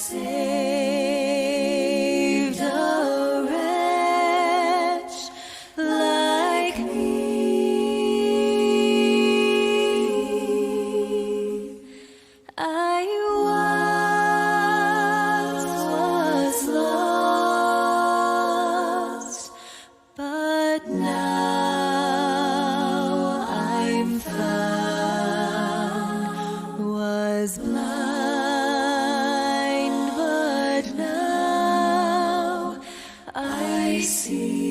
saved a wretch like me. I once was lost, but now I'm found. Was blind, but now I see.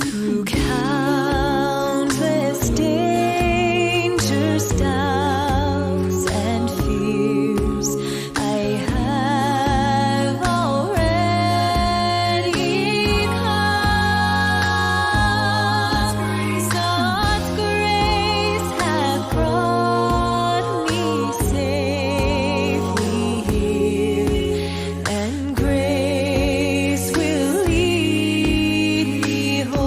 Through countless dangers, doubts, and fears, I have already come. God's grace hath brought me safely here, and grace will lead me home.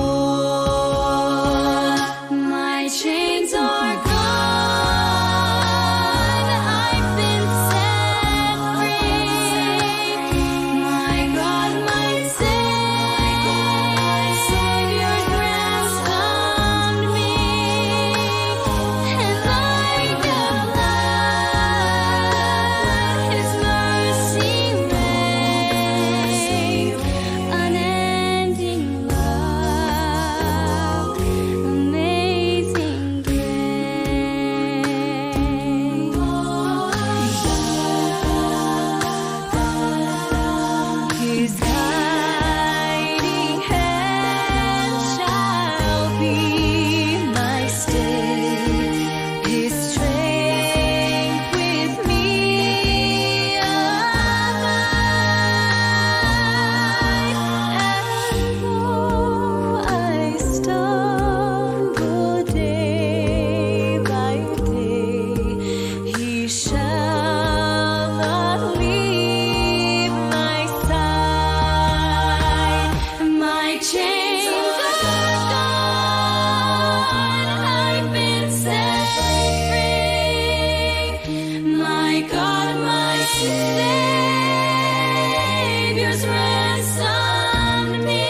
My chains are gone, I've been set free. My God, my Savior's ransomed me, and like a flood, His mercy reigns. Unending love, amazing grace. His guiding hand shall be my stay, His strength with me abide. And though I stumble day by day, He shall not leave my side. My chains are gone, I've been set free. My God, my Savior's ransomed me,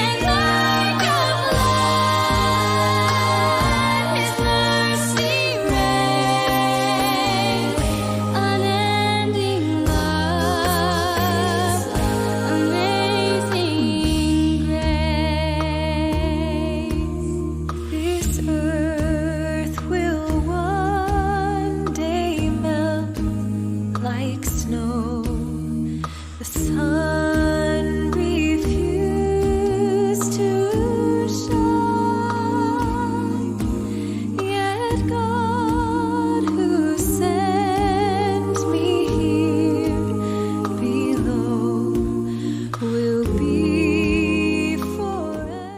and like a flood, His mercy reigns. Unending love, amazing grace. This earth will one day melt like snow. The sun refused to shine, yet God who sent me here below will be forever.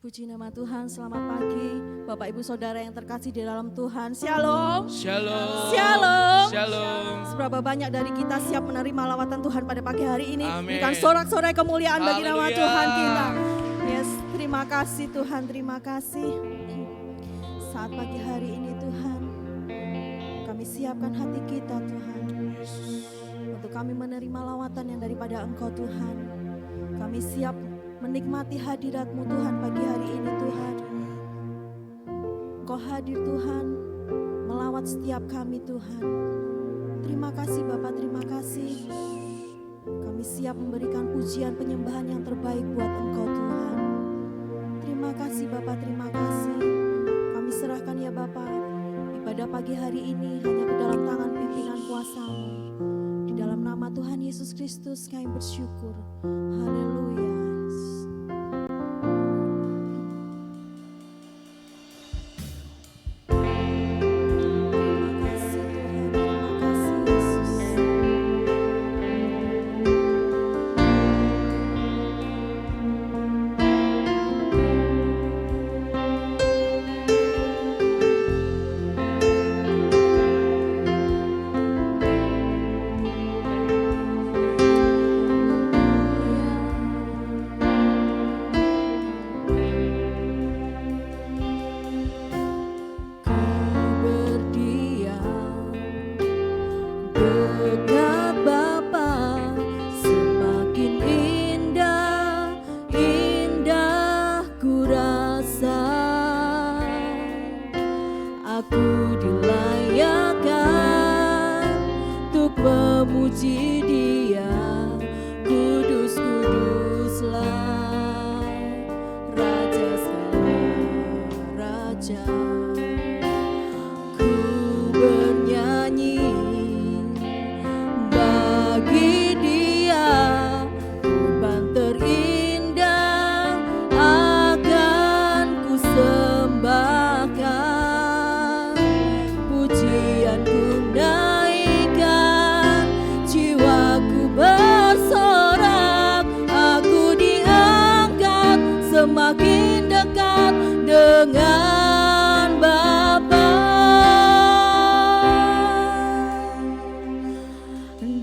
Puji nama Tuhan, selamat pagi Bapak Ibu Saudara yang terkasih di dalam Tuhan. Shalom. Shalom. Shalom. Shalom. Seberapa banyak dari kita siap menerima lawatan Tuhan pada pagi hari ini. Amin. Berikan sorak-sorai kemuliaan bagi nama Haleluya. Tuhan kita. Yes, terima Terima kasih Tuhan, terima kasih. Saat pagi hari ini Tuhan, kami siapkan hati kita Tuhan, untuk kami menerima lawatan yang daripada Engkau Tuhan. Kami siap menikmati hadirat-Mu Tuhan pagi hari ini Tuhan. Engkau hadir Tuhan, melawat setiap kami Tuhan. Terima kasih Bapa, terima kasih. Kami siap memberikan pujian penyembahan yang terbaik buat Engkau Tuhan. Terima kasih Bapa, terima kasih. Kami serahkan ya Bapa, ibadah pagi hari ini hanya ke dalam tangan pimpinan kuasa-Mu. Di dalam nama Tuhan Yesus Kristus kami bersyukur. Haleluya.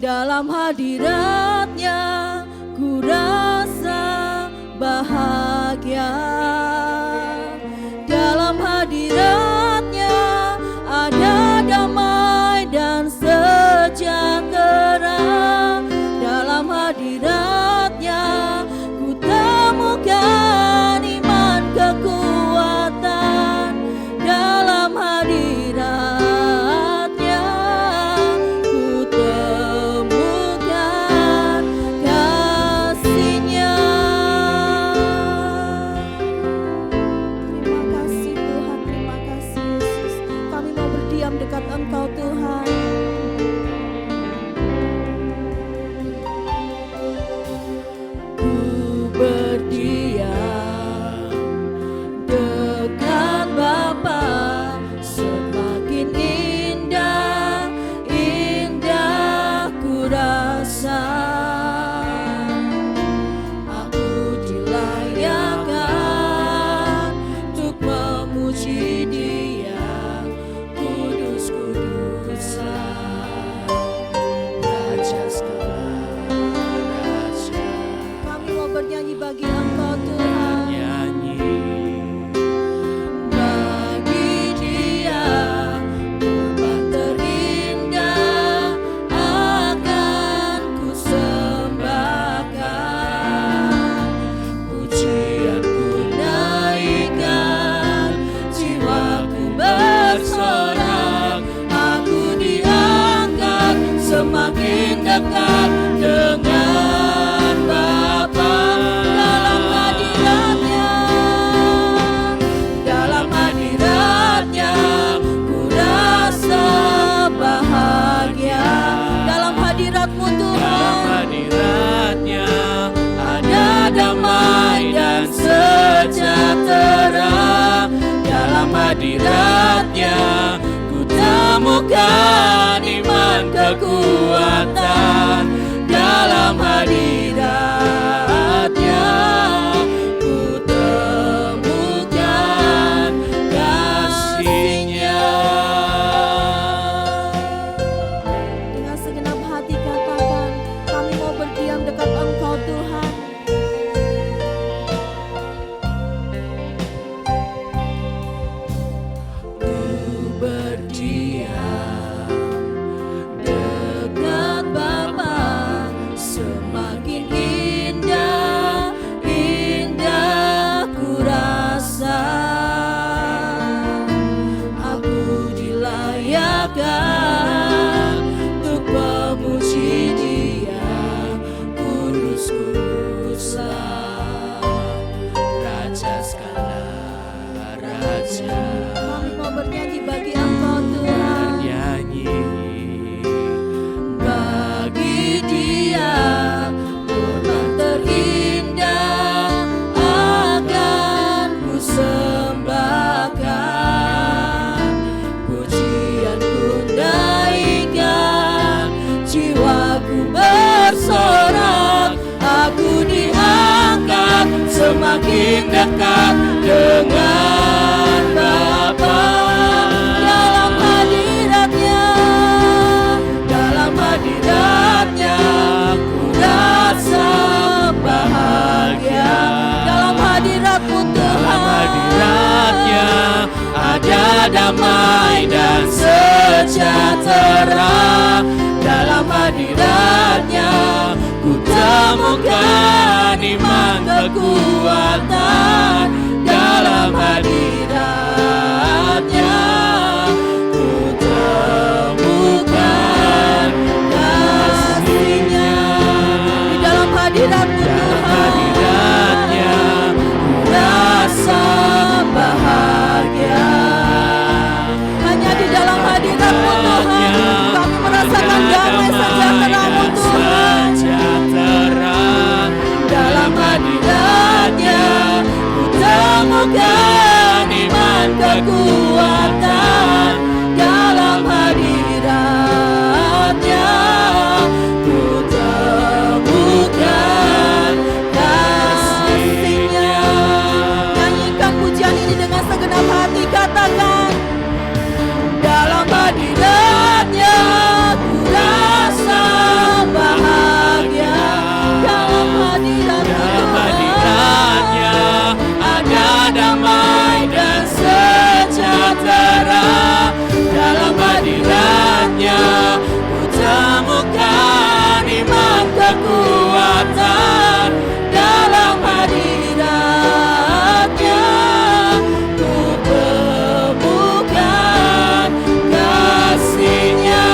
Dalam hadirat-Nya ku rasa bahagia. Dalam hadirat-Nya ada damai dan sejahtera. Dalam hadirat-Nya ku temukan iman kekuatan. Dalam hadirat-Nya ku temukan kasih-Nya. Terima kasih Tuhan, terima kasih Yesus. Kami mau berdiam dekat Engkau Tuhan. Ku berdiam dekat Bapa, semakin indah, indah ku rasa. Aku dilayakkan untuk memuji Dia, kudus kudusan, Raja segala raja. Kami mau bernyanyi bagi Engkau Tuhan. Bagi Dia korban terindah akan ku sembahkan. Pujianku naikkan, jiwaku bersorak. Aku diangkat semakin dekat dengan Bapa. Dalam hadirat-Nya, dalam hadirat-Nya ku rasa bahagia. Dalam hadirat-Mu Tuhan, Hadiratnya ada damai dan sejahtera. dalam hadiratnya ku temukan iman kekuatan. Dalam hadiratnya ku temukan kasih-Nya. Dengan segenap hati katakan, kami mau berdiam dekat Engkau Tuhan. bernyanyi bagi Engkau Tuhan. Bernyanyi bagi Dia korban terindah akan ku sembahkan, pujian ku naikkan, jiwaku bersorak, aku diangkat semakin dekat dengan Bapa. Dalam hadiratnya, dalam hadiratnya ku rasa bahagia. Dalam hadirat-Mu Dalam Tuhan, hadiratnya ada damai dan sejahtera. Dalam hadiratnya ku temukan iman kekuatan. Dalam hadiratnya ku temukan kasih-Nya. di dalam hadirat-Mu Dalam Tuhan, hadiratnya ku rasa bahagia. hanya di dalam hadirat-Mu Tuhan, kami merasakan damai sejahtera-Mu Tuhan. Sejahtera. Dalam hadiratnya ku temukan iman kekuatan. Dalam hadiratnya ku temukan kasih-Nya. Nyanyikan pujian ini dengan segenap hati, katakan. Dalam hadiratnya ku rasa bahagia. Dalam hadirat-Mu Dalam Tuhan, hadiratnya ada damai dan sejahtera. Dalam hadiratnya ku temukan iman kekuatan. Dalam hadiratnya ku temukan kasih-Nya.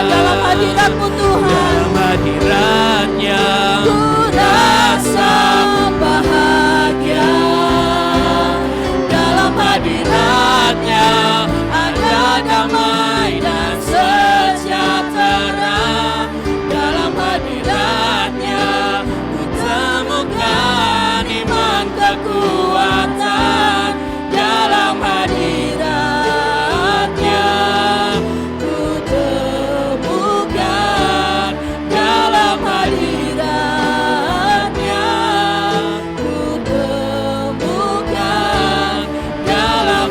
dalam hadirat-Mu Tuhan, Dalam hadiratnya ku rasa bahagia. Dalam hadiratnya ada damai dan sejahtera. Dalam hadiratnya ku temukan iman kekuatan. Dalam hadiratnya ku temukan. Dalam hadiratnya ku temukan. Dalam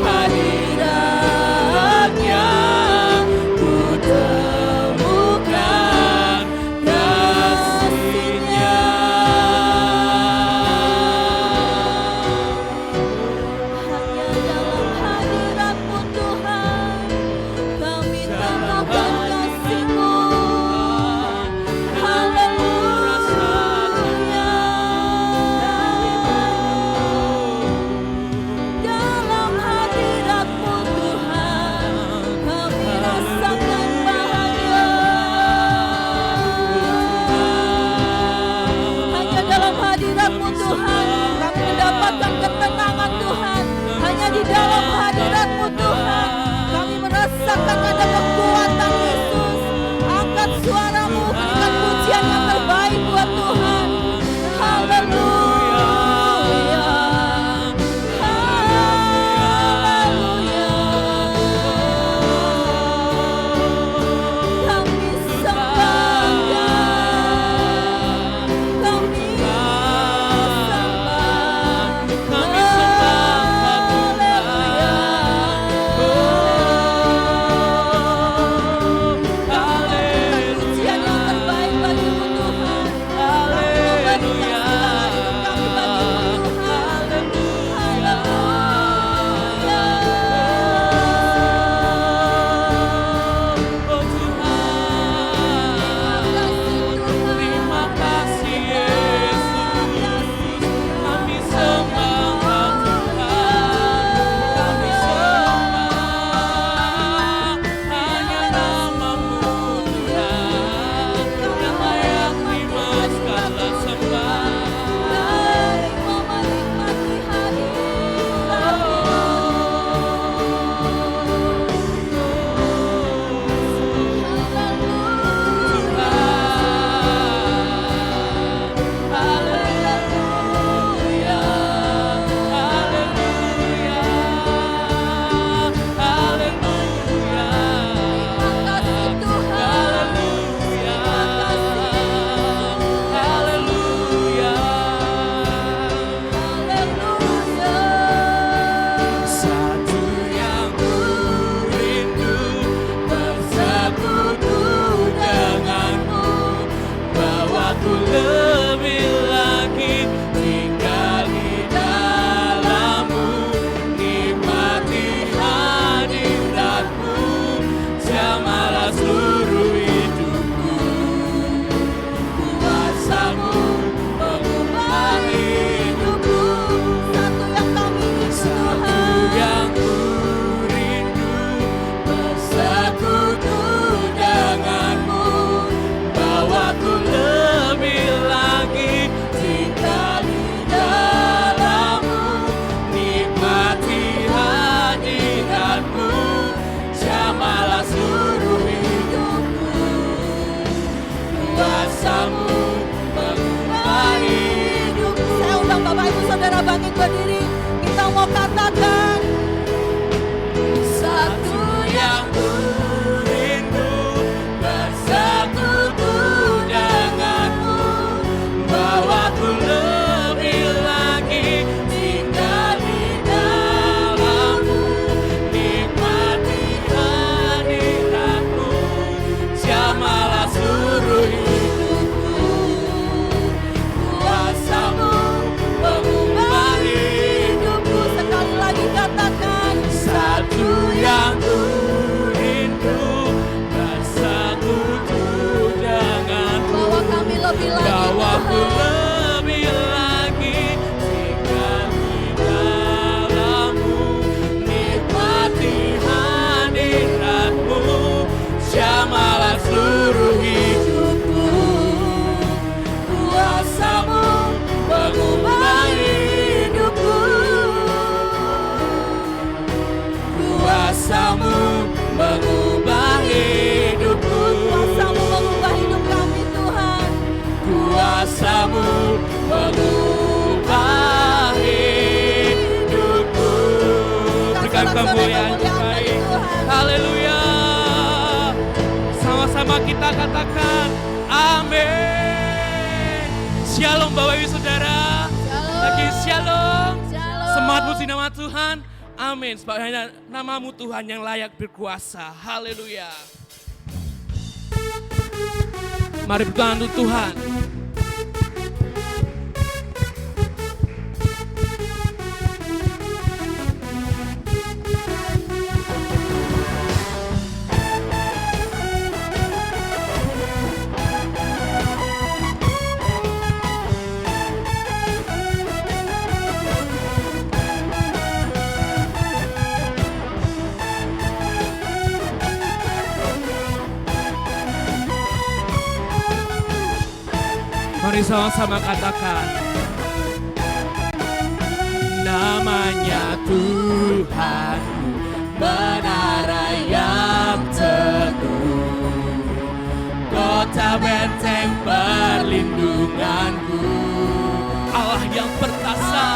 kuasamu mengubah hidupku. Kuasamu mengubah hidup kami Tuhan. Kuasamu mengubah hidupku. Berikan kemuliaan baik. Haleluya. Sama-sama kita katakan amin. Shalom Bapak Ibu Saudara. Lagi shalom. Semangat puji nama Tuhan. Amin. Sebab hanya namamu Tuhan yang layak berkuasa. Haleluya. Mari berdoa untuk Tuhan. Mari sama-sama katakan. Namanya Tuhan, menara yang teguh, kota benteng perlindunganku. Allah yang perkasa,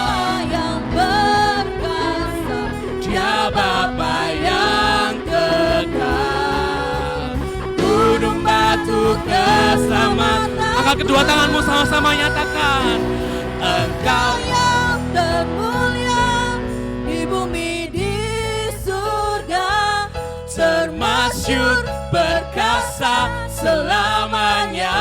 Dia Bapa yang kekal, gunung batu keselamatan. Angkat kedua tanganmu sama-sama nyatakan. Engkau yang termulia di bumi di surga, termasyur perkasa selamanya.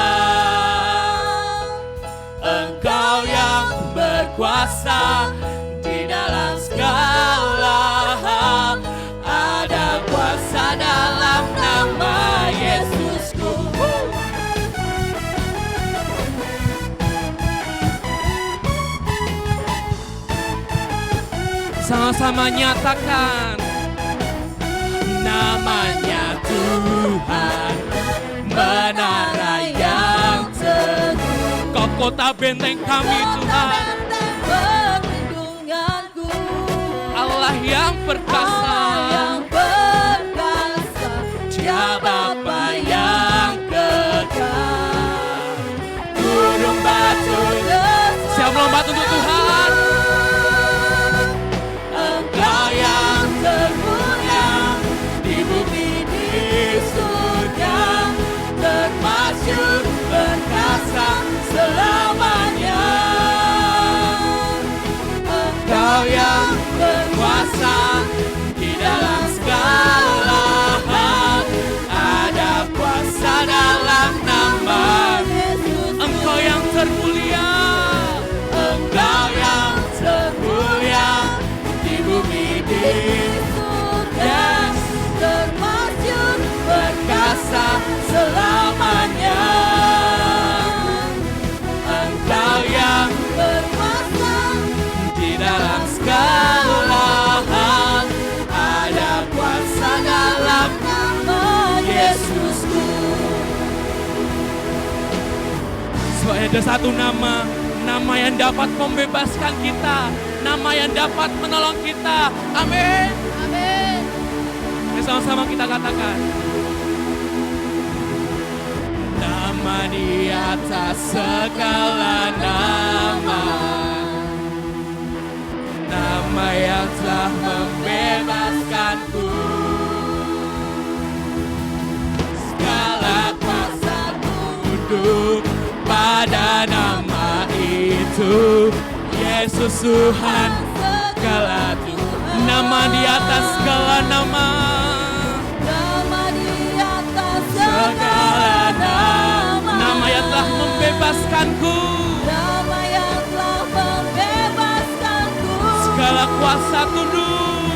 Engkau yang berkuasa di dalam segala hal, ada kuasa dalam nama Yesusku. Sama-sama nyatakan. Namanya Tuhan, menara yang teguh, kau kota benteng kami Tuhan. perlindunganku. Allah yang perkasa, Dia Bapa yang kekal, gunung batu. Siap melompat untuk Tuhan. Engkau yang termulia di bumi di surga, termasyur perkasa selamanya. Engkau yang berkuasa di dalam segala hal, ada kuasa dalam nama Yesus. Engkau yang termulia, Engkau yang termulia di bumi di surga, termasyur perkasa selamanya. Engkau yang berkuasa di dalam segala hal, ada kuasa dalam nama Yesusku. Sebab ada satu nama, nama yang dapat membebaskan kita, nama yang dapat menolong kita. Amin. Amin. Mari sama-sama kita katakan. Nama di atas segala nama, nama yang telah membebaskanku. Segala kuasa tunduk pada nama itu, Yesus Tuhan, segala Tuhan. Nama di atas segala nama, Nama di atas segala nama, nama yang telah membebaskanku. nama yang telah membebaskanku. Segala kuasa tunduk,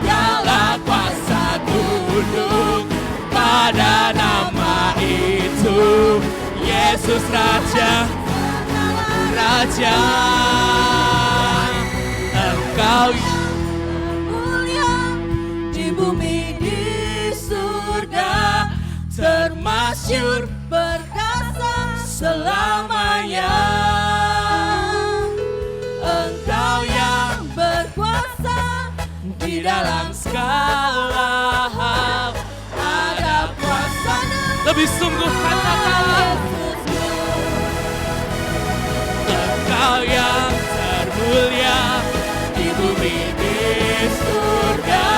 segala kuasa tunduk pada nama itu, Yesus Raja, Raja. Engkau Mulia di bumi di surga, termasyur perkasa selamanya. Engkau yang berkuasa di dalam segala hal. Ada kuasa. Lebih sungguh katakan, Engkau yang termulia di bumi di surga,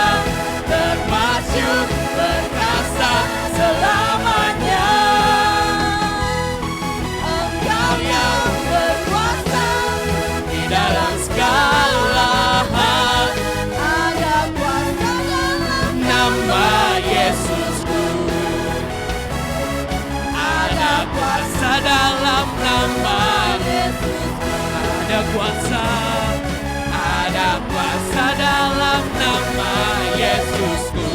termasyur perkasa selamanya. Engkau yang berkuasa di dalam segala hal. Ada kuasa dalam nama Yesusku. Ada kuasa dalam nama Yesus. Ada kuasa dalam nama Yesusku.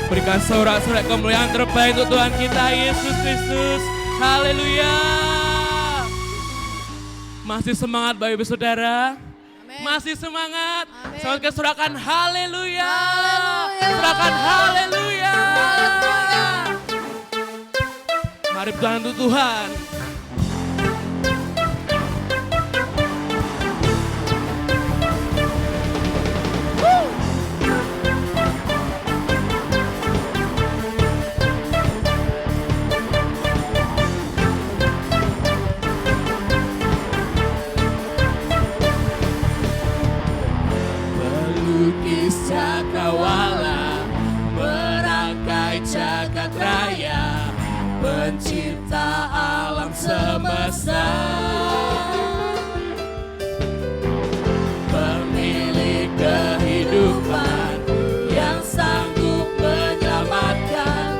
Berikan sorak-sorai kemuliaan terbaik untuk Tuhan kita Yesus Kristus. Haleluya. Masih semangat Bapak Ibu Saudara? Masih semangat? Selamat kesorakan haleluya. Sorakan haleluya. Mari Tuhan untuk Tuhan. Pelukis cakrawala, merangkai jagat raya, pencipta alam semesta, pemilik kehidupan yang sanggup menyelamatkan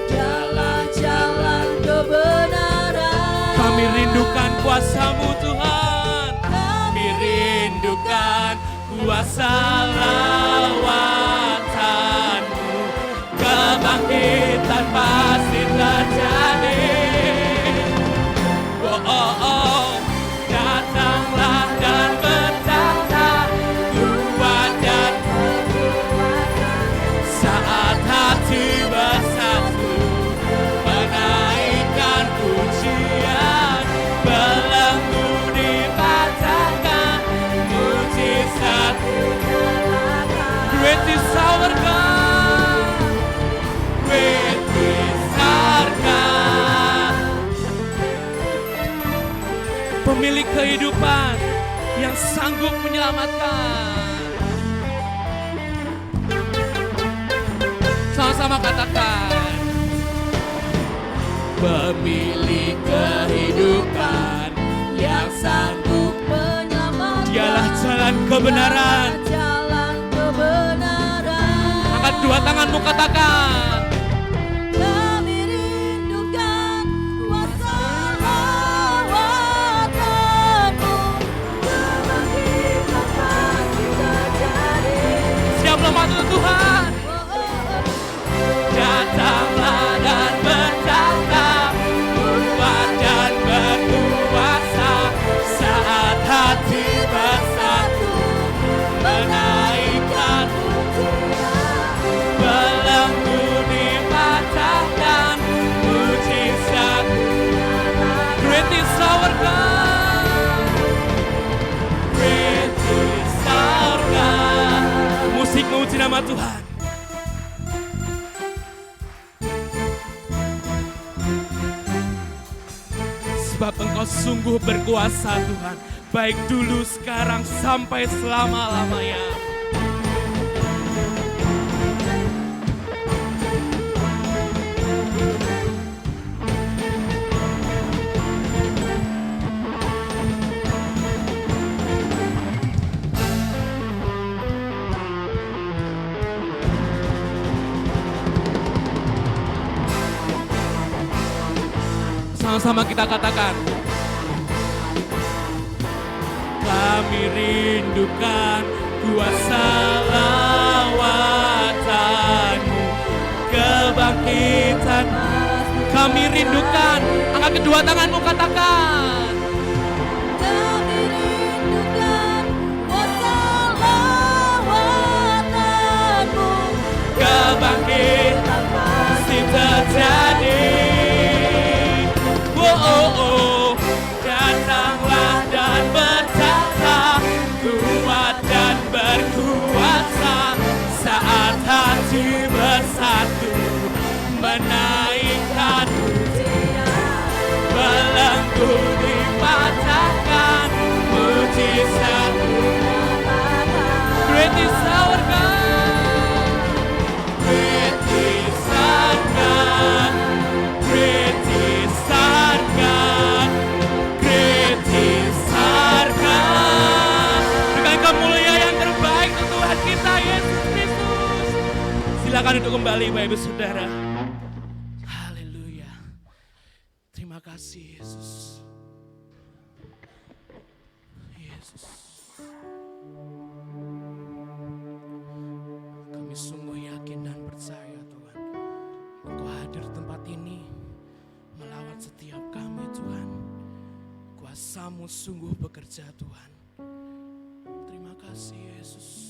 jalan-jalan kebenaran. Kami rindukan kuasa-Mu Tuhan, kami rindukan kuasa lawatan-Mu, kebangkitan pasti terjadi. Oh, oh, oh, datanglah dan bertata, kuat dan berkuasa. Saat hati bersatu, menaikkan pujian, belenggu dipatahkan, mujizat. Great is our God, great is our God. Pemilik kehidupan yang sanggup menyelamatkan. Sama-sama katakan, pemilik kehidupan yang sanggup menyelamatkan. Dialah jalan kebenaran. Angkat dua tanganmu katakan, kami rindukan kuasa lawatan-Mu, kebangkitan pasti terjadi. Siap lompat untuk Tuhan. Datanglah dan bertata, kuat dan berkuasa. Saat hati bersatu, menaikkan belenggu dipatahkan, mujizat. Great is our God, great is our God. Musik memuji nama Tuhan. Sebab Engkau sungguh berkuasa Tuhan, baik dulu, sekarang, sampai selama-lamanya. Sama-sama kita katakan, kami rindukan kuasa lawatan-Mu, kebangkitan. Kami rindukan, angkat kedua tanganmu katakan, kami rindukan kuasa lawatan-Mu, kebangkitan pasti terjadi. Oh, ku dipatahkan, mujizatmu great is our God, great is our God, great is our God, great is our God. Dengan kemuliaan yang terbaik untuk Tuhan kita Yesus Kristus. Silakan duduk kembali Bapak Ibu Saudara. Haleluya. Terima kasih Yesus. Yesus. Kami sungguh yakin dan percaya Tuhan, Engkau hadir di tempat ini melawat setiap kami Tuhan. Kuasa-Mu sungguh bekerja Tuhan. Terima kasih Yesus.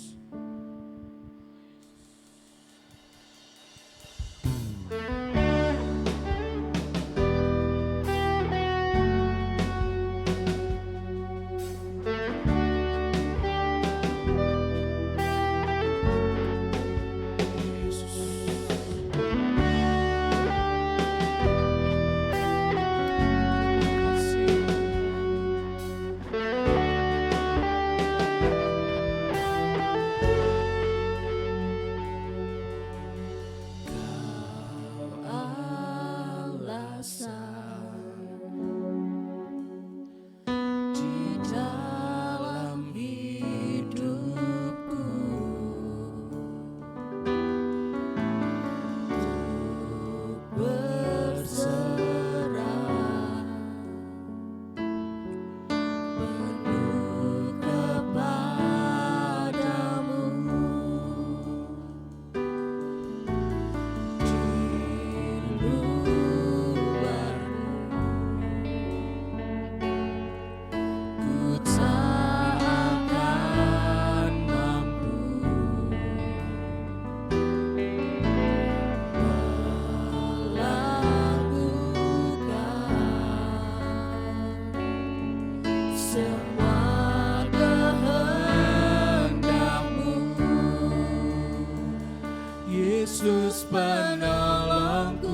Yesus penolongku,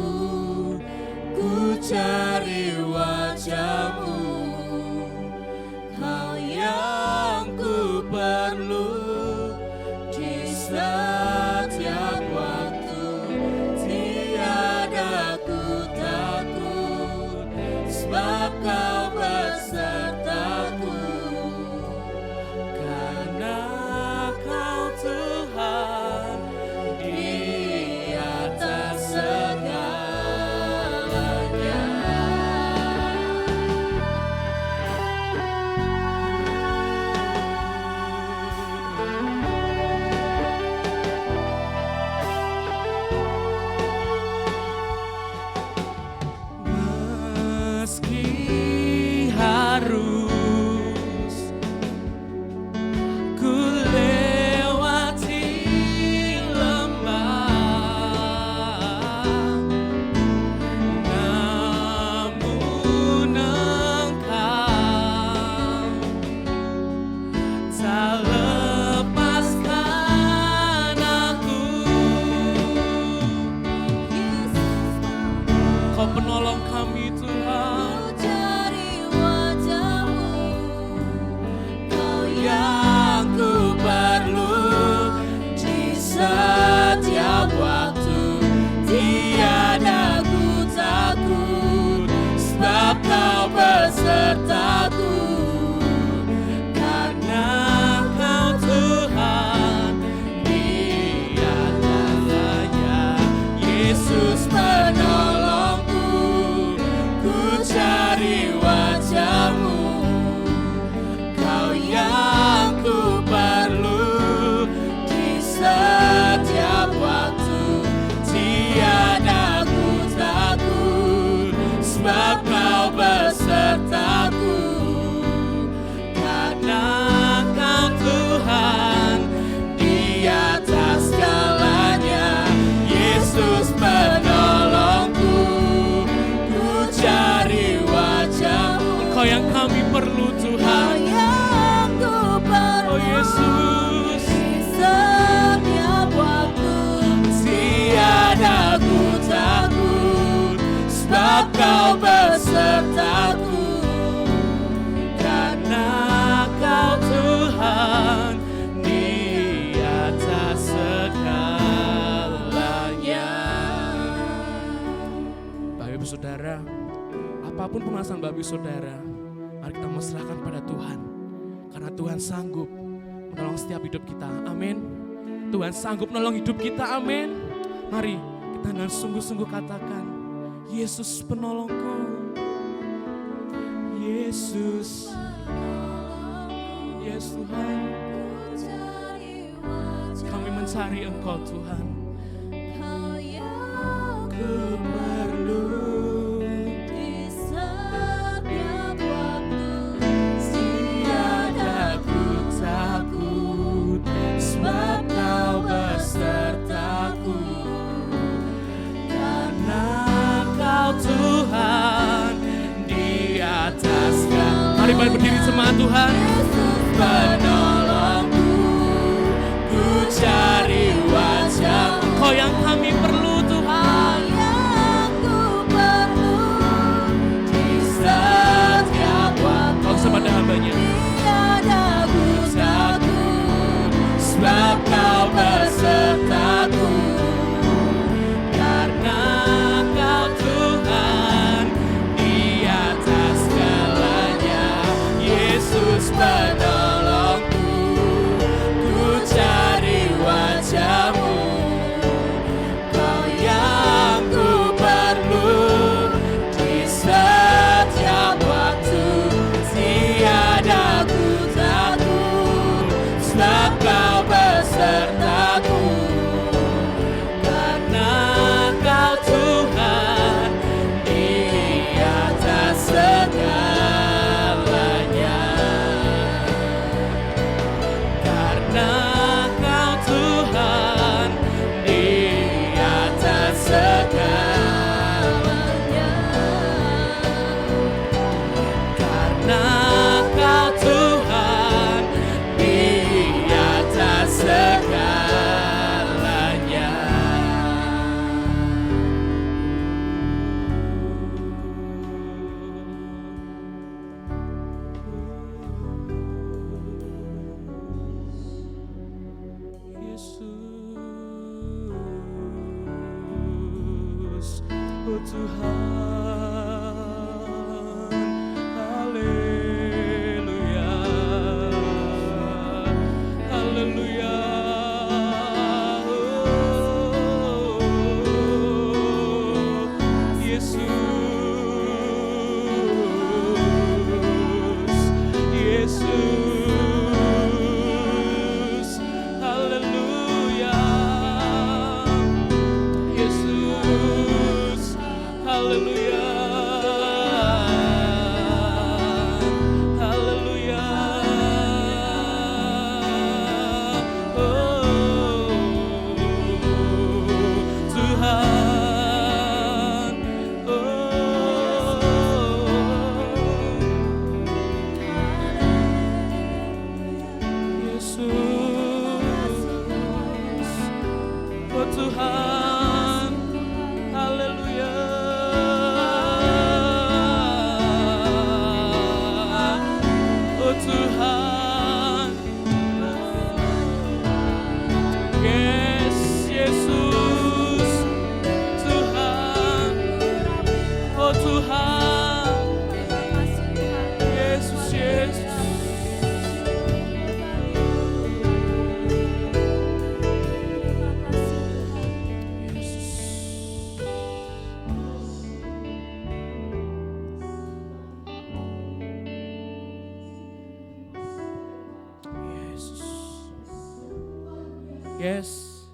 ku cari wajah-Mu, Kau yang ku perlu di setiap waktu. Tiada ku takut, sebab Kau besertaku, karena Kau Tuhan di atas segalanya. Meski harus ku lewati lembah, namun Engkau tak lepaskan aku. Kau penolong kami Tuhan, yang ku perlu di setiap waktu. Tiada ku takut, sebab Kau besertaku, karena Kau Tuhan di atas segalanya. Yesus penolongku, ku cari wajah-Mu, Kau yang ku perlu di setiap waktu. Tiada ku takut, sebab Kau besertaku, karena Kau Tuhan di atas segalanya. Yesus penolongku, ku cari wajah-Mu, Engkau yang kami perlu Tuhan. Oh Yesus, di setiap waktu. Tiada ku takut, sebab Kau besertaku, kecemasan Bapak Ibu Saudara, mari kita serahkan pada Tuhan. Karena Tuhan sanggup menolong setiap hidup kita. Amin. Tuhan sanggup menolong hidup kita. Amin. Mari kita dengan sungguh-sungguh katakan, Yesus penolongku. Yesus. Yes Tuhan. Kami mencari Engkau Tuhan. Ku perlu Di setiap waktu tiada ku takut, sebab Kau besertaku. Karena Kau Tuhan di atas segala. Mari berdiri semangat Tuhan. Penolongku, ku cari wajah Engkau yang kami perlu Tuhan. yang ku perlu Di setiap waktu Kau kepada hambanya. tiada ku takut Sebab Kau besertaku. Karena Kau Tuhan di atas segalanya. Yesus penolongku, ku cari wajah-Mu. Kau yang ku perlu di setiap waktu. Tiada ku takut, sebab Kau besertaku. Karena Kau Tuhan di atas segalanya. Karena Kau Tuhan di atas segalanya. Karena Kau Tuhan di atas segalanya. Yesus, oh Tuhan, haleluya, haleluya, oh, Yesus, Yesus, haleluya. Yesus, haleluya, haleluya, oh Tuhan, Yesus, oh Tuhan, haleluya, oh Tuhan, yes, Yesus, Tuhan, oh Tuhan, Yesus, Yesus. Yes.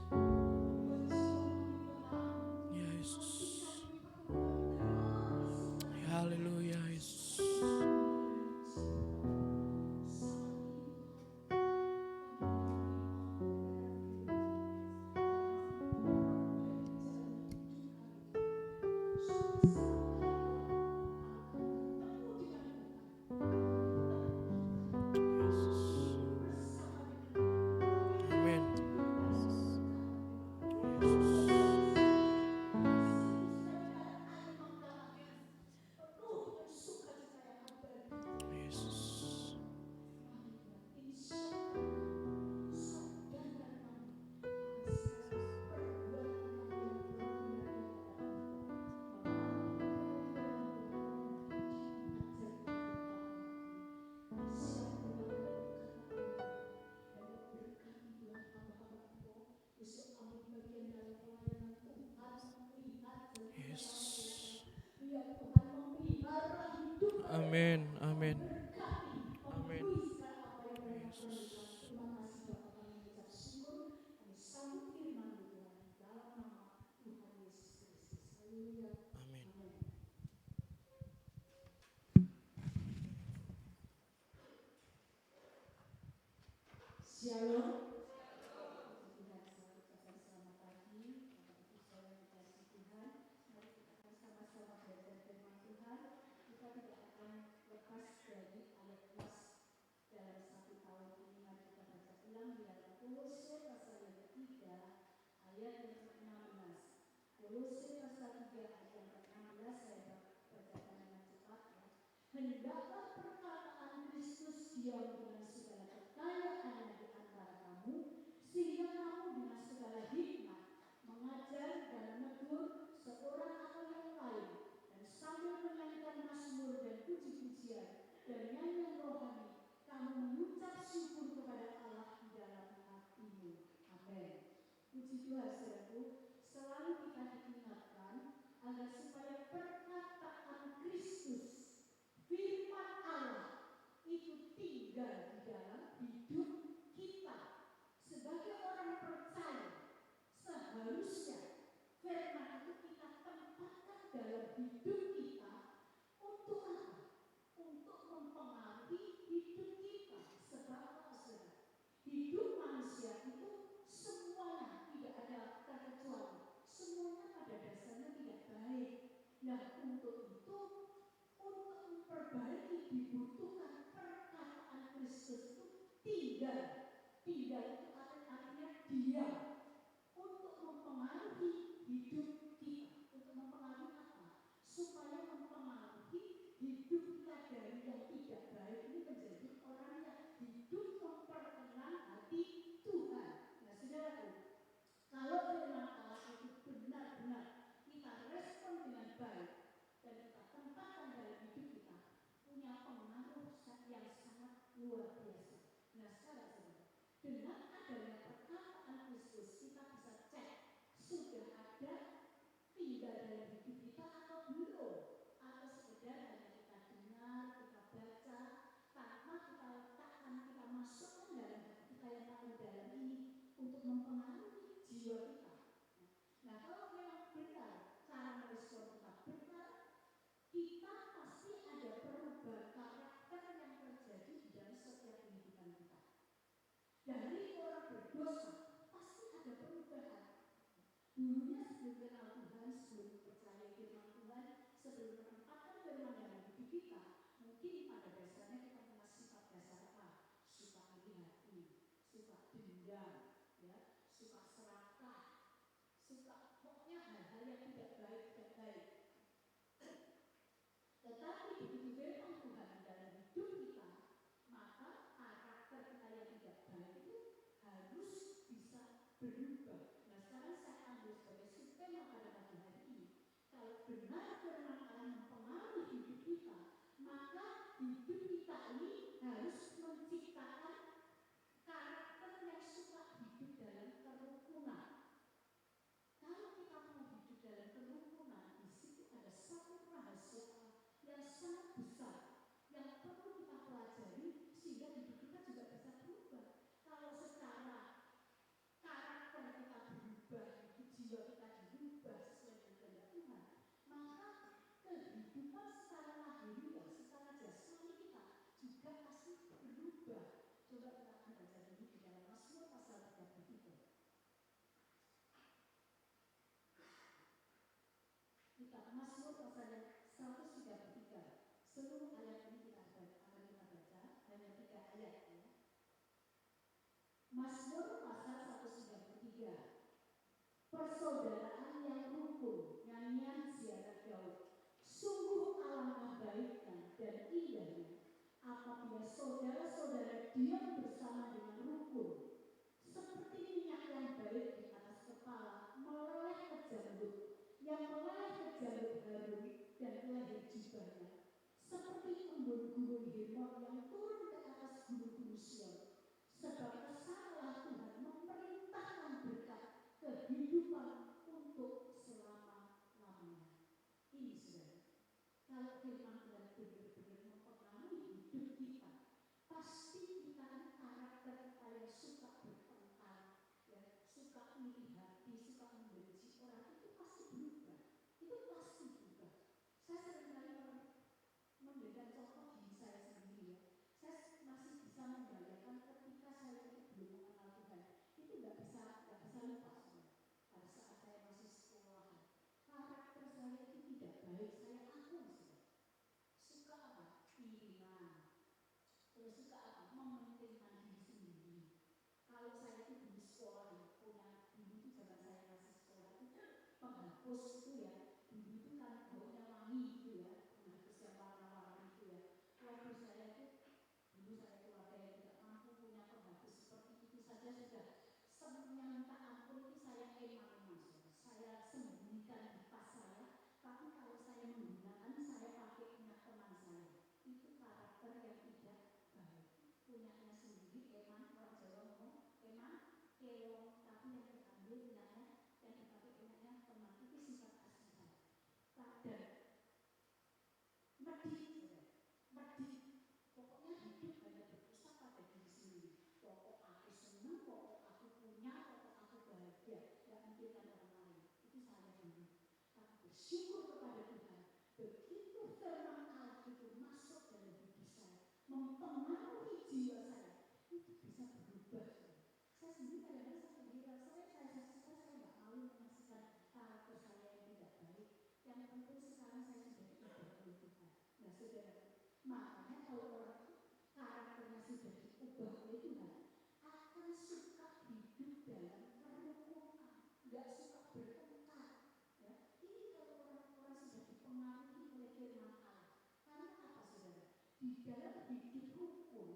Yesus. Haleluya Yesus. Amin. Amin. Amin. Amin. Yesus. Amin. Shalom. Puji Tuhan, selamat datang, selamat pagi. Bapak Ibu saudara yang dikasihi Tuhan, mari kita akan sama-sama belajar firman Tuhan. Kita tidak akan lepas dari ayat plus dalam satu tahun ini. Mari kita baca ulang di dalam Kolose pasal yang ketiga ayat yang ke-16. Kolose pasal 3 ayat yang ke-16, saya bacakan dengan cepat ya. Hendaklah perkataan Kristus diam dengan segala kekayaan di antara kamu, sehingga kamu dengan segala hikmat mengajar dan menegur seorang atau yang lain, dan sambil menyanyikan mazmur dan puji-pujian dan nyanyian rohani, kamu mengucap syukur kepada Allah di dalam hatimu. Amin. Puji Tuhan, saudaraku, selalu kita diingatkan agar supaya perkataan Kristus, firman Allah, itu tinggal di dalam hidup kita. Sebagai orang percaya, seharusnya firman itu kita tempatkan dalam hidup kita untuk apa? Untuk mempengaruhi hidup kita. Sebab apa, saudara? Hidup manusia itu semuanya tidak ada terkecuali. Semuanya pada dasarnya tidak baik. Nah, untuk itu, untuk memperbaiki dibutuhkan perkataan Kristus itu tinggal. Tinggal itu artinya diam. Untuk mempengaruhi hidup kita. Untuk mempengaruhi apa? Supaya mempengaruhi hidup kita dari yang tidak baik ini menjadi orang yang hidup memperkenan hati Tuhan. Nah, saudaraku, kalau firman Allah itu benar-benar kita respon dengan baik dan kita tempatkan dalam hidup kita, punya pengaruh yang sangat luar biasa. Nah, sekarang saudara, dengan adanya perkataan Kristus kita bisa cek sudah ada tinggal dalam hidup kita atau belum, atau sekedar hanya kita dengar, kita baca tanpa kita letakkan, kita masukkan dalam hati kita yang paling dalam ini untuk mempengaruhi jiwa kita. Nah, kalau memang benar cara merespon kita benar, kita pasti ada perubahan karakter yang terjadi di dalam setiap kehidupan kita. Dari orang berdosa pasti ada perubahan. Dulunya sebelum kenal Tuhan, sebelum percaya firman Tuhan, sebelum menempatkan firman dalam hidup kita, mungkin pada dasarnya kita punya sifat dasar apa? Suka iri hati, suka dendam, ya, suka serakah, suka pokoknya hal-hal yang tidak baik. Tetapi begitu firman Tuhan di dalam hidup kita, maka karakter kita yang tidak baik itu harus bisa berubah. Nah, sekarang saya ambil sebagai subtema pada pagi hari ini. Kalau benar firman Allah mempengaruhi hidup kita, maka hidup kita ini harus menciptakan karakter yang suka hidup dalam kerukunan. Kalau kita mau hidup dalam kerukunan, di situ ada satu rahasia yang sangat besar yang perlu kita pelajari sehingga hidup kita juga bisa berubah. Kalau secara karakter kita berubah, jiwa kita dirubah sesuai dengan kehendak Tuhan, maka kehidupan secara lahiriah, secara jasmani kita juga pasti berubah. Coba kita akan baca dulu di dalam Mazmur pasal 33. Kitab Mazmur pasal 133. Seluruh ayat ini kita akan kita baca, hanya 3 ayat ya. Mazmur pasal 133. Persaudaraan yang rukun, nyanyian ziarah Daud. Sungguh alangkah baiknya dan indahnya apabila saudara-saudara diam bersama dengan rukun, seperti minyak yang baik di atas kepala meleleh ke janggut, yang meleleh ke janggut Harun dan ke leher jubahnya, seperti embun gunung Hermon yang turun ke atas gunung-gunung Sion. Sebab kesanalah Tuhan memerintahkan berkat kehidupan untuk selama-lamanya. Ini saudara, kalau firman Tuhan benar-benar menghapus itu ya. Dulu itu kan baunya wangi gitu ya, menghapus yang warna-warna itu ya. Waktu saya itu, dulu saya keluarga yang tidak mampu punya penghapus seperti itu saja sudah semuanya minta ampun. Itu saya emang saya sembunyikan di tas saya. Tapi kalau saya menggunakan, saya pakai punya teman saya. Itu karakter yang tidak baik. Punyanya sendiri, emang orang Jawa ngomong, emang keong, tapi yang diambil punyanya, yang dipakai punyanya teman. Itu sifat asli saya. Dan medit, pokoknya hidup hanya berpusat pada diri sendiri. Pokok aku senang, pokok aku punya, pokok aku bahagia, gak mikirkan orang lain. Itu saya dulu. Tapi bersyukur kepada Tuhan, begitu firman Allah itu masuk dalam hidup saya, mempengaruhi jiwa saya, itu bisa berubah. Saya sendiri kadang-kadang saya kira, saya nggak mau menyaksikan karakter saya yang tidak baik. Yang penting sekarang saya sudah diubah oleh Tuhan. Nah saudara, makanya kalau orang karakternya sudah diubah oleh Tuhan, akan suka hidup dalam kerukunan, nggak suka bertengkar. Ya, ini kalau orang-orang sudah dipengaruhi oleh firman Allah. Karena apa saudara? Di dalam hidup rukun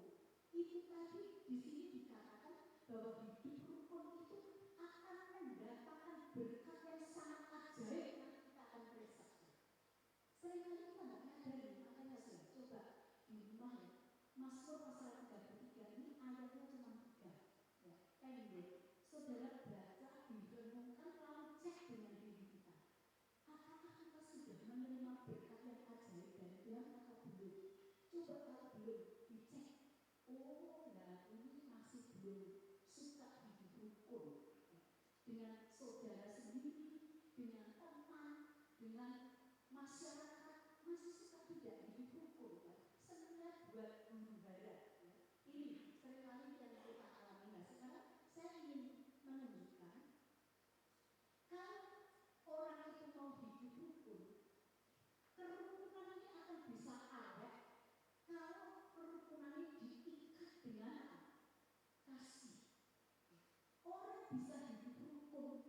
itu tadi di sini dikatakan bahwa hidup rukun itu akan mendatangkan berkat yang sangat ajaib yang kita akan rasakan. Seringkali kita nggak nyadari, makanya saya coba di rumah ya. Mazmur pasal 33 ini ayatnya cuma 3, ya, pendek. Saudara baca, direnungkan, lalu cek dengan diri kita. Apakah kita sudah menerima berkat yang ajaib dari Tuhan atau belum? Coba kalau belum, dicek. Oh, nah ini masih belum suka hidup rukun. Dengan saudara sendiri, dengan teman, dengan masyarakat, masih suka tidak hidup rukun. Ya. Sebenarnya buat membara. Ya. Ini seringkali yang kita alami. Nah, sekarang saya ingin menunjukkan kalau orang itu mau hidup rukun, kerukunan ini akan bisa ada kalau kerukunan ini diikat dengan kasih. Orang bisa hidup rukun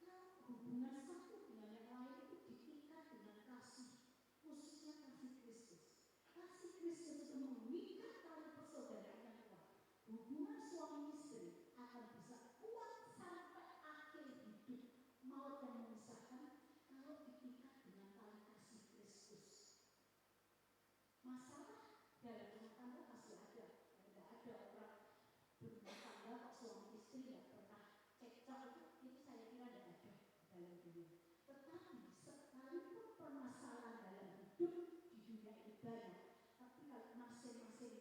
kalau hubungan satu dengan yang lain itu diikat dengan kasih, khususnya kasih Kristus. Kasih Kristus itu mengikat tali persaudaraan yang kuat. Hubungan suami istri akan bisa kuat sampai akhir hidup. Maut yang memisahkan kalau diikat dengan tali kasih Kristus. Masalah dalam rumah tangga masih ada. Tidak ada orang berumah tangga kok suami istri tidak pernah cekcok, itu saya kira tidak ada dalam dunia. Tetapi sekalipun permasalahan dalam hidup di dunia ini banyak, tapi kalau masing-masing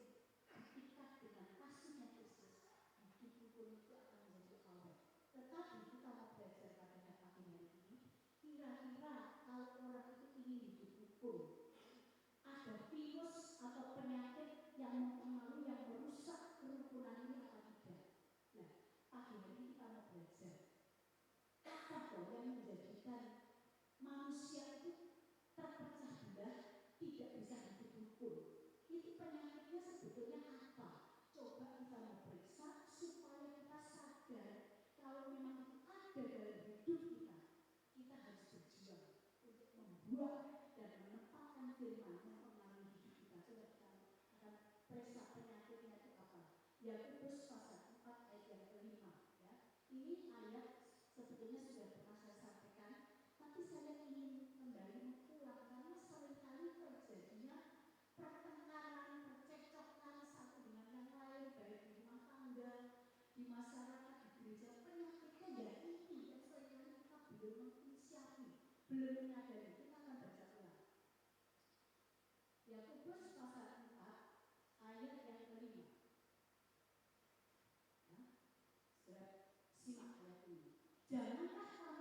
diikat dengan kasihnya Kristus, hidup rukun itu akan menjadi awal. Tetapi kita mau belajar pada pagi hari ini, kira-kira kalau orang itu ingin hidup rukun, ada virus atau penyakit yang mempengaruhi, yang merusak kerukunan ini atau tidak? Nah, pagi hari ini kita mau belajar apa yang menjadikan manusia itu terpecah belah, tidak bisa hidup rukun. Itu penyakitnya sebetulnya apa? Coba kita mau periksa supaya kita sadar kalau memang itu ada dalam hidup kita. Kita harus berjuang untuk membuat dan menempatkan firman yang mengalami hidup kita. Coba kita akan periksa penyakitnya itu apa. Yakobus pasal 4 ayat yang kelima. Ya. Ini ayat sebetulnya sudah pernah saya sampaikan, tapi saya ingin kembali mengulang karena seringkali terjadinya pertengkaran, percekcokan satu dengan yang lain, baik di rumah tangga, di masyarakat, di gereja. Penyakitnya ya ini yang seringkali kita belum menginisiasi, belum menyadari. Kita akan baca ulang. Yakobus pasal 4 ayat yang kelima. Ya, sudah simak ayat ini. Janganlah kamu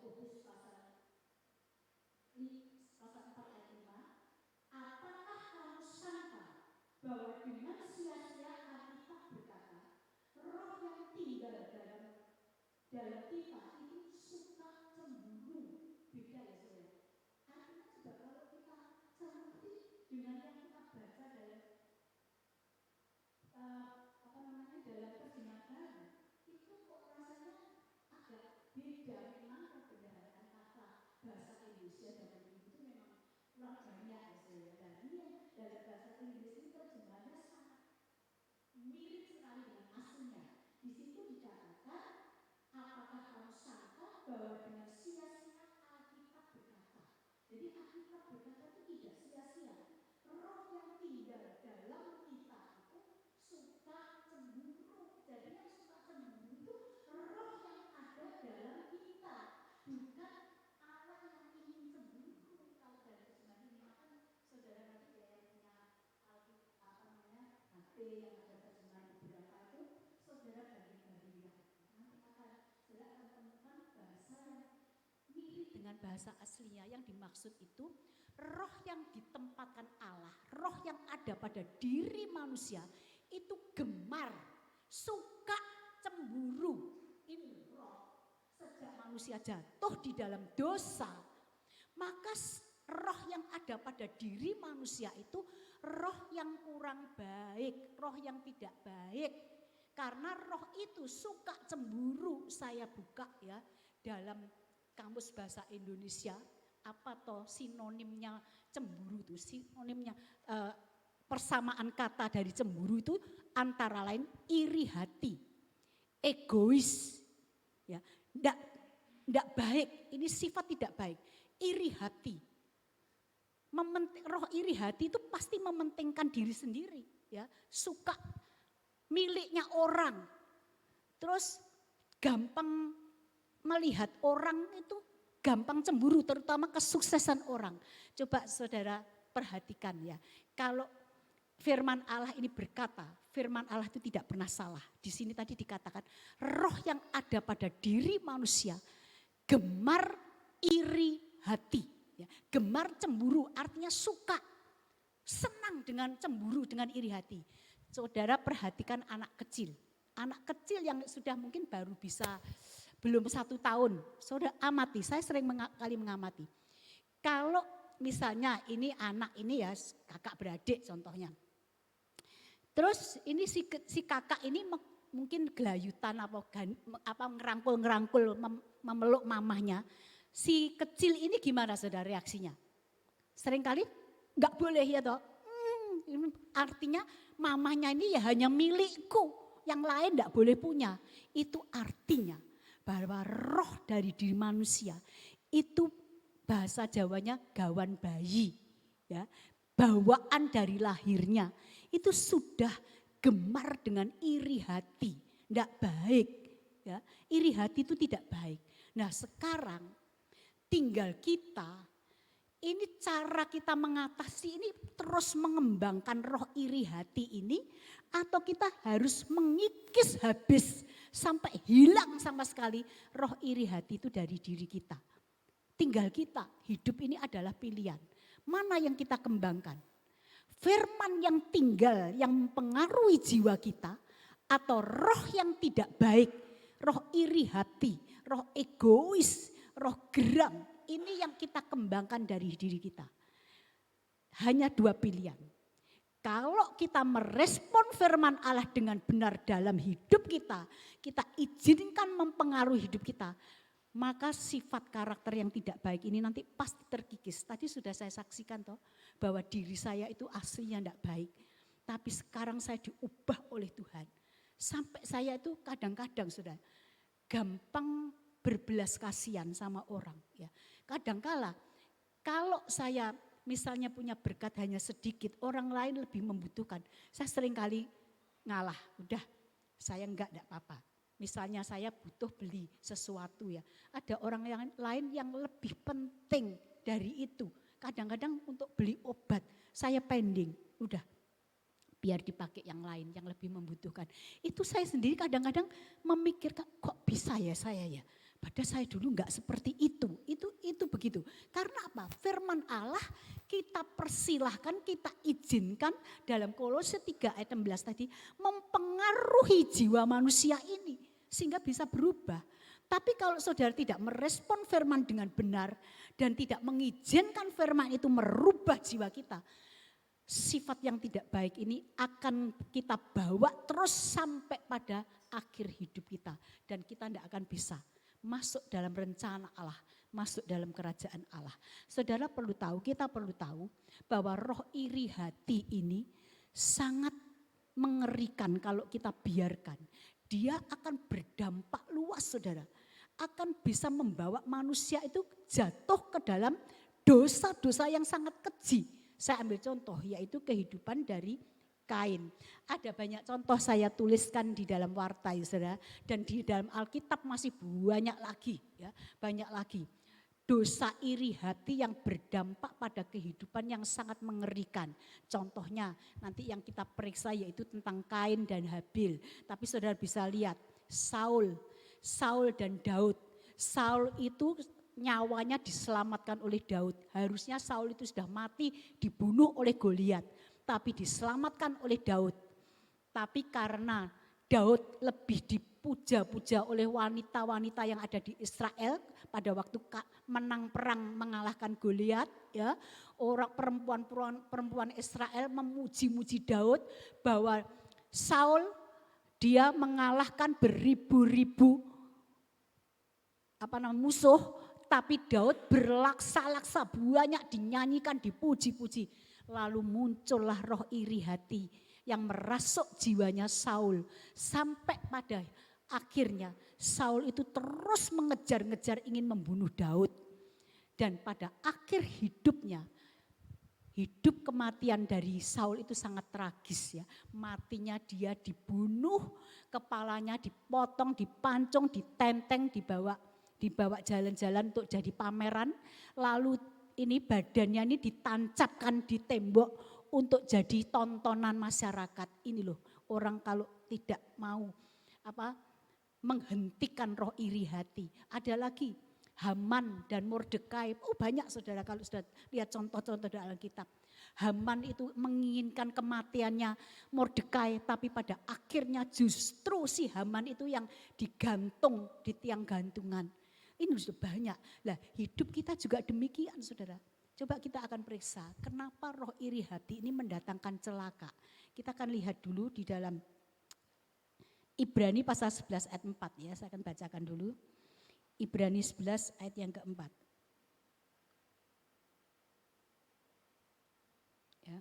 Yakobus pasal 4 ayat 5, apakah kamu sangka bahwa dengan sia-sia Alkitab berkata, roh yang tinggal dalam kita itu suka cemburu. Beda ya saudara. Artinya juga kalau kita cermati dengan yang kita baca dalam dalam terjemahan baru, itu kok rasanya agak beda. Memang kebenaran kata bahasa Indonesia dan itu memang kurang banyak ya saudara. Dan ini dalam bahasa Inggris ini terjemahannya sangat mirip sekali dengan aslinya. Di situ dikatakan, apakah kamu sangka bahwa dengan sia-sia Alkitab berkata. Jadi Alkitab berkata itu tidak sia-sia. Roh yang tinggal dalam kita itu suka cemburu. Jadi yang suka cemburu itu roh yang ada dalam kita, bukan Allah yang ingin cemburu. Kalau dari terjemahan ini kan saudara nanti yang punya HP yang ada terjemahan beberapa itu, saudara bagi-bagi lihat. Nanti saudara akan temukan bahasa yang mirip dengan bahasa aslinya. Yang dimaksud itu roh yang ditempatkan Allah, roh yang ada pada diri manusia itu gemar, suka cemburu. Ini roh sejak manusia jatuh di dalam dosa, maka roh yang ada pada diri manusia itu roh yang kurang baik, roh yang tidak baik. Karena roh itu suka cemburu. Saya buka ya dalam Kamus Bahasa Indonesia, apa toh sinonimnya cemburu itu, sinonimnya persamaan kata dari cemburu itu antara lain iri hati, egois, ya, tidak baik. Ini sifat tidak baik, iri hati. Roh iri hati itu pasti mementingkan diri sendiri, ya, suka miliknya orang, terus gampang melihat orang itu, gampang cemburu, terutama kesuksesan orang. Coba saudara perhatikan ya, kalau firman Allah ini berkata, firman Allah itu tidak pernah salah. Di sini tadi dikatakan roh yang ada pada diri manusia gemar iri hati. Ya, gemar cemburu artinya suka, senang dengan cemburu, dengan iri hati. Saudara perhatikan anak kecil yang sudah mungkin baru bisa belum 1 tahun. Saudara amati, saya sering kali mengamati. Kalau misalnya ini anak ini ya kakak beradik contohnya. Terus ini si kakak ini mungkin gelayutan apa ngerangkul memeluk mamahnya. Si kecil ini gimana saudara reaksinya? Seringkali nggak boleh ya toh. Artinya mamahnya ini ya hanya milikku, yang lain nggak boleh punya. Itu artinya bahwa roh dari diri manusia itu bahasa Jawanya gawan bayi, ya, bawaan dari lahirnya itu sudah gemar dengan iri hati, tidak baik, ya, iri hati itu tidak baik. Nah sekarang tinggal kita, ini cara kita mengatasi ini terus mengembangkan roh iri hati ini, atau kita harus mengikis habis sampai hilang sama sekali roh iri hati itu dari diri kita. Tinggal kita, hidup ini adalah pilihan. Mana yang kita kembangkan? Firman yang tinggal, yang mempengaruhi jiwa kita, atau roh yang tidak baik, roh iri hati, roh egois, roh geram, ini yang kita kembangkan dari diri kita. Hanya 2 pilihan. Kalau kita merespon firman Allah dengan benar dalam hidup kita izinkan mempengaruhi hidup kita, maka sifat karakter yang tidak baik ini nanti pasti terkikis. Tadi sudah saya saksikan toh, bahwa diri saya itu aslinya tidak baik. Tapi sekarang saya diubah oleh Tuhan. Sampai saya itu kadang-kadang sudah gampang berbelas kasihan sama orang. Ya. Kadangkala kalau saya misalnya punya berkat hanya sedikit, orang lain lebih membutuhkan. Saya seringkali ngalah, udah saya enggak apa-apa. Misalnya saya butuh beli sesuatu ya, ada orang yang lain yang lebih penting dari itu. Kadang-kadang untuk beli obat saya pending, udah biar dipakai yang lain yang lebih membutuhkan. Itu saya sendiri kadang-kadang memikirkan kok bisa ya saya ya. Padahal saya dulu enggak seperti itu. Itu begitu. Karena apa? Firman Allah kita persilahkan, kita izinkan dalam Kolose 3 ayat 16 tadi mempengaruhi jiwa manusia ini sehingga bisa berubah. Tapi kalau saudara tidak merespon firman dengan benar dan tidak mengizinkan firman itu merubah jiwa kita, sifat yang tidak baik ini akan kita bawa terus sampai pada akhir hidup kita. Dan kita tidak akan bisa masuk dalam rencana Allah, masuk dalam kerajaan Allah. Saudara perlu tahu, kita perlu tahu bahwa roh iri hati ini sangat mengerikan kalau kita biarkan. Dia akan berdampak luas saudara. Akan bisa membawa manusia itu jatuh ke dalam dosa-dosa yang sangat keji. Saya ambil contoh yaitu kehidupan dari Kain. Ada banyak contoh saya tuliskan di dalam warta ya saudara. Dan di dalam Alkitab masih banyak lagi ya, banyak lagi. Dosa iri hati yang berdampak pada kehidupan yang sangat mengerikan. Contohnya nanti yang kita periksa yaitu tentang Kain dan Habil. Tapi saudara bisa lihat Saul dan Daud. Saul itu nyawanya diselamatkan oleh Daud. Harusnya Saul itu sudah mati dibunuh oleh Goliat. Tapi diselamatkan oleh Daud. Tapi karena Daud lebih dipuja-puja oleh wanita-wanita yang ada di Israel pada waktu menang perang mengalahkan Goliat, ya. Orang perempuan Israel memuji-muji Daud bahwa Saul dia mengalahkan beribu-ribu musuh, tapi Daud berlaksa-laksa banyak dinyanyikan, dipuji-puji. Lalu muncullah roh iri hati yang merasuk jiwanya Saul. Sampai pada akhirnya Saul itu terus mengejar-ngejar ingin membunuh Daud. Dan pada akhir hidupnya, hidup kematian dari Saul itu sangat tragis ya. Matinya dia dibunuh, kepalanya dipotong, dipancung, ditenteng, dibawa jalan-jalan untuk jadi pameran. Lalu ini badannya ini ditancapkan di tembok untuk jadi tontonan masyarakat. Ini loh orang kalau tidak mau menghentikan roh iri hati. Ada lagi Haman dan Mordekai. Oh banyak saudara kalau sudah lihat contoh-contoh dalam Alkitab. Haman itu menginginkan kematiannya Mordekai, tapi pada akhirnya justru si Haman itu yang digantung di tiang gantungan. Ini sudah banyak. Lah hidup kita juga demikian saudara. Coba kita akan periksa kenapa roh iri hati ini mendatangkan celaka. Kita akan lihat dulu di dalam Ibrani pasal 11 ayat 4 ya. Saya akan bacakan dulu. Ibrani 11 ayat yang keempat. Ya.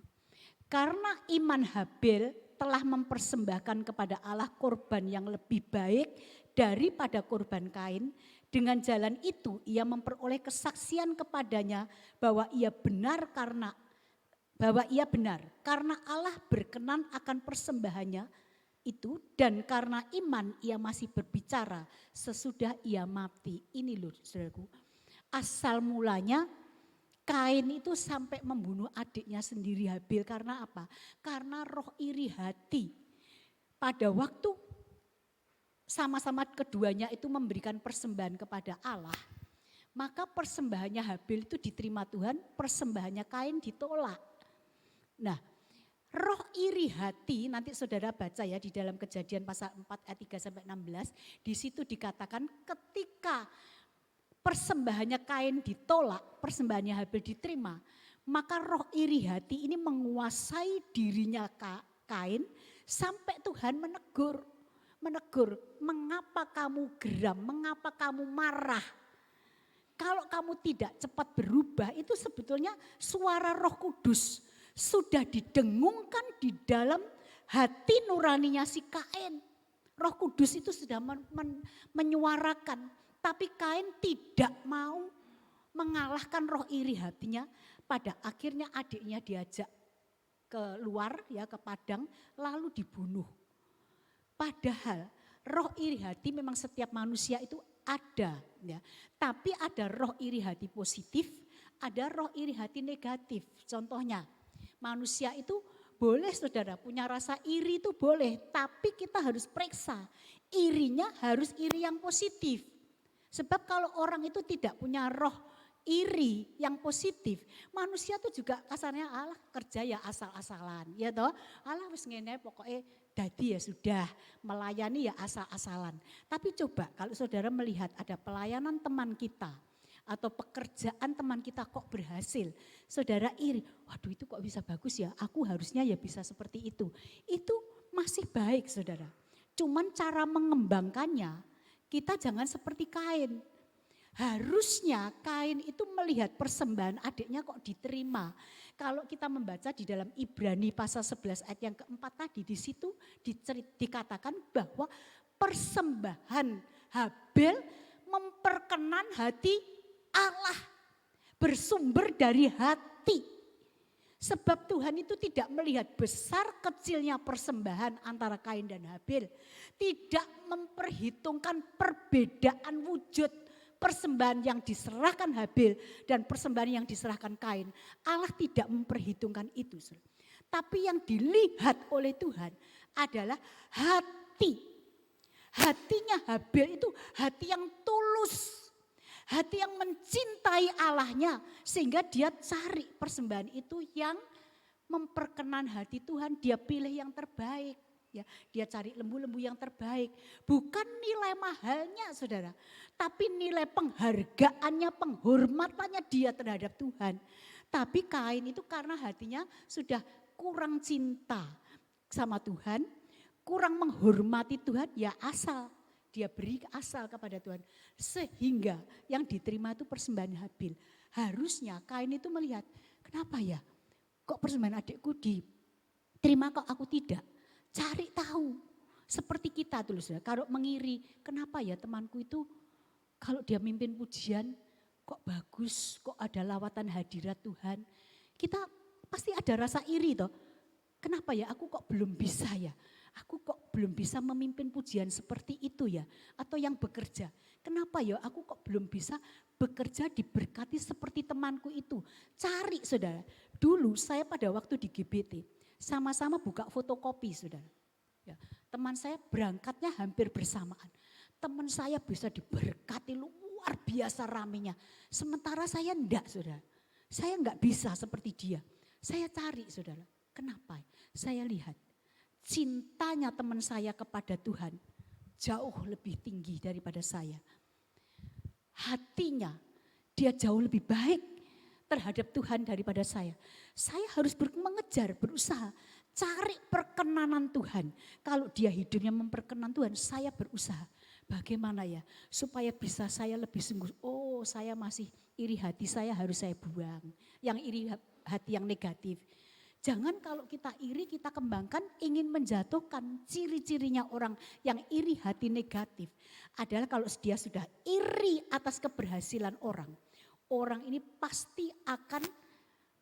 Karena iman Habil telah mempersembahkan kepada Allah korban yang lebih baik daripada korban Kain. Dengan jalan itu ia memperoleh kesaksian kepadanya bahwa ia benar karena Allah berkenan akan persembahannya itu, dan karena iman ia masih berbicara sesudah ia mati. Ini loh saudaraku, asal mulanya Kain itu sampai membunuh adiknya sendiri Habil karena apa? Karena roh iri hati. Pada waktu sama-sama keduanya itu memberikan persembahan kepada Allah, maka persembahannya Habil itu diterima Tuhan, persembahannya Kain ditolak. Nah, roh iri hati nanti saudara baca ya di dalam Kejadian pasal 4 ayat 3 sampai 16, di situ dikatakan ketika persembahannya Kain ditolak, persembahannya Habil diterima, maka roh iri hati ini menguasai dirinya Kain sampai Tuhan menegur, mengapa kamu geram, mengapa kamu marah? Kalau kamu tidak cepat berubah, itu sebetulnya suara Roh Kudus sudah didengungkan di dalam hati nuraninya si Kain. Roh Kudus itu sudah menyuarakan, tapi Kain tidak mau mengalahkan roh iri hatinya. Pada akhirnya adiknya diajak keluar ya ke padang lalu dibunuh. Padahal roh iri hati memang setiap manusia itu ada ya. Tapi ada roh iri hati positif, ada roh iri hati negatif. Contohnya manusia itu boleh saudara punya rasa iri itu boleh, tapi kita harus periksa irinya harus iri yang positif. Sebab kalau orang itu tidak punya roh iri yang positif, manusia tuh juga kasarnya Allah kerja ya asal-asalan, ya toh. Allah wis ngene pokoknya dadi ya sudah, melayani ya asal-asalan. Tapi coba kalau saudara melihat ada pelayanan teman kita atau pekerjaan teman kita kok berhasil, saudara iri, waduh itu kok bisa bagus ya, aku harusnya ya bisa seperti itu. Itu masih baik saudara. Cuman cara mengembangkannya, kita jangan seperti Kain. Harusnya Kain itu melihat persembahan adiknya kok diterima. Kalau kita membaca di dalam Ibrani pasal 11 ayat yang keempat tadi, di situ dikatakan bahwa persembahan Habel memperkenan hati Allah. Bersumber dari hati. Sebab Tuhan itu tidak melihat besar kecilnya persembahan antara Kain dan Habel. Tidak memperhitungkan perbedaan wujud persembahan yang diserahkan Habel dan persembahan yang diserahkan Kain. Allah tidak memperhitungkan itu. Tapi yang dilihat oleh Tuhan adalah hati. Hatinya Habel itu hati yang tulus. Hati yang mencintai Allahnya sehingga dia cari persembahan itu yang memperkenan hati Tuhan. Dia pilih yang terbaik. Ya, dia cari lembu-lembu yang terbaik. Bukan nilai mahalnya saudara. Tapi nilai penghargaannya, penghormatannya dia terhadap Tuhan. Tapi Kain itu karena hatinya sudah kurang cinta sama Tuhan. Kurang menghormati Tuhan, ya asal. Dia beri asal kepada Tuhan. Sehingga yang diterima itu persembahan Habel. Harusnya Kain itu melihat, kenapa ya kok persembahan adikku diterima kok aku tidak. Cari tahu. Seperti kita dulu saudara, kalau mengiri, kenapa ya temanku itu kalau dia mimpin pujian kok bagus, kok ada lawatan hadirat Tuhan. Kita pasti ada rasa iri toh. Kenapa ya aku kok belum bisa ya. Aku kok belum bisa memimpin pujian seperti itu ya. Atau yang bekerja. Kenapa ya aku kok belum bisa bekerja diberkati seperti temanku itu. Cari saudara. Dulu saya pada waktu di GBT sama-sama buka fotokopi saudara. Ya, teman saya berangkatnya hampir bersamaan. Teman saya bisa diberkati luar biasa ramenya. Sementara saya enggak saudara. Saya enggak bisa seperti dia. Saya cari saudara. Kenapa? Saya lihat. Cintanya teman saya kepada Tuhan jauh lebih tinggi daripada saya. Hatinya dia jauh lebih baik terhadap Tuhan daripada saya. Saya harus mengejar, berusaha cari perkenanan Tuhan. Kalau dia hidupnya memperkenan Tuhan, saya berusaha. Bagaimana ya supaya bisa saya lebih sungguh. Oh, saya masih iri hati, saya harus saya buang. Yang iri hati yang negatif. Jangan kalau kita iri kita kembangkan ingin menjatuhkan. Ciri-cirinya orang yang iri hati negatif adalah kalau dia sudah iri atas keberhasilan orang. Orang ini pasti akan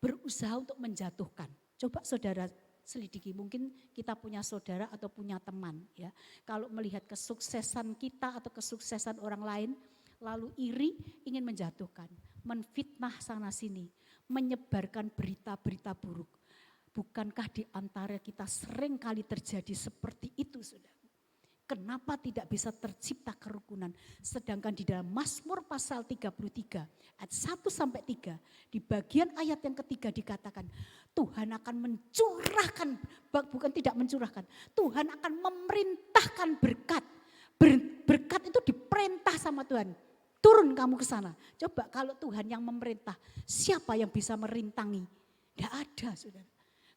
berusaha untuk menjatuhkan. Coba saudara selidiki, mungkin kita punya saudara atau punya teman ya. Kalau melihat kesuksesan kita atau kesuksesan orang lain lalu iri ingin menjatuhkan. Menfitnah sana sini, menyebarkan berita-berita buruk. Bukankah di antara kita sering kali terjadi seperti itu saudara? Kenapa tidak bisa tercipta kerukunan? Sedangkan di dalam Mazmur pasal 33 ayat 1-3 di bagian ayat yang ketiga dikatakan Tuhan akan mencurahkan, bukan tidak mencurahkan, Tuhan akan memerintahkan berkat. Berkat itu diperintah sama Tuhan. Turun kamu ke sana. Coba kalau Tuhan yang memerintah, siapa yang bisa merintangi? Tidak ada saudara.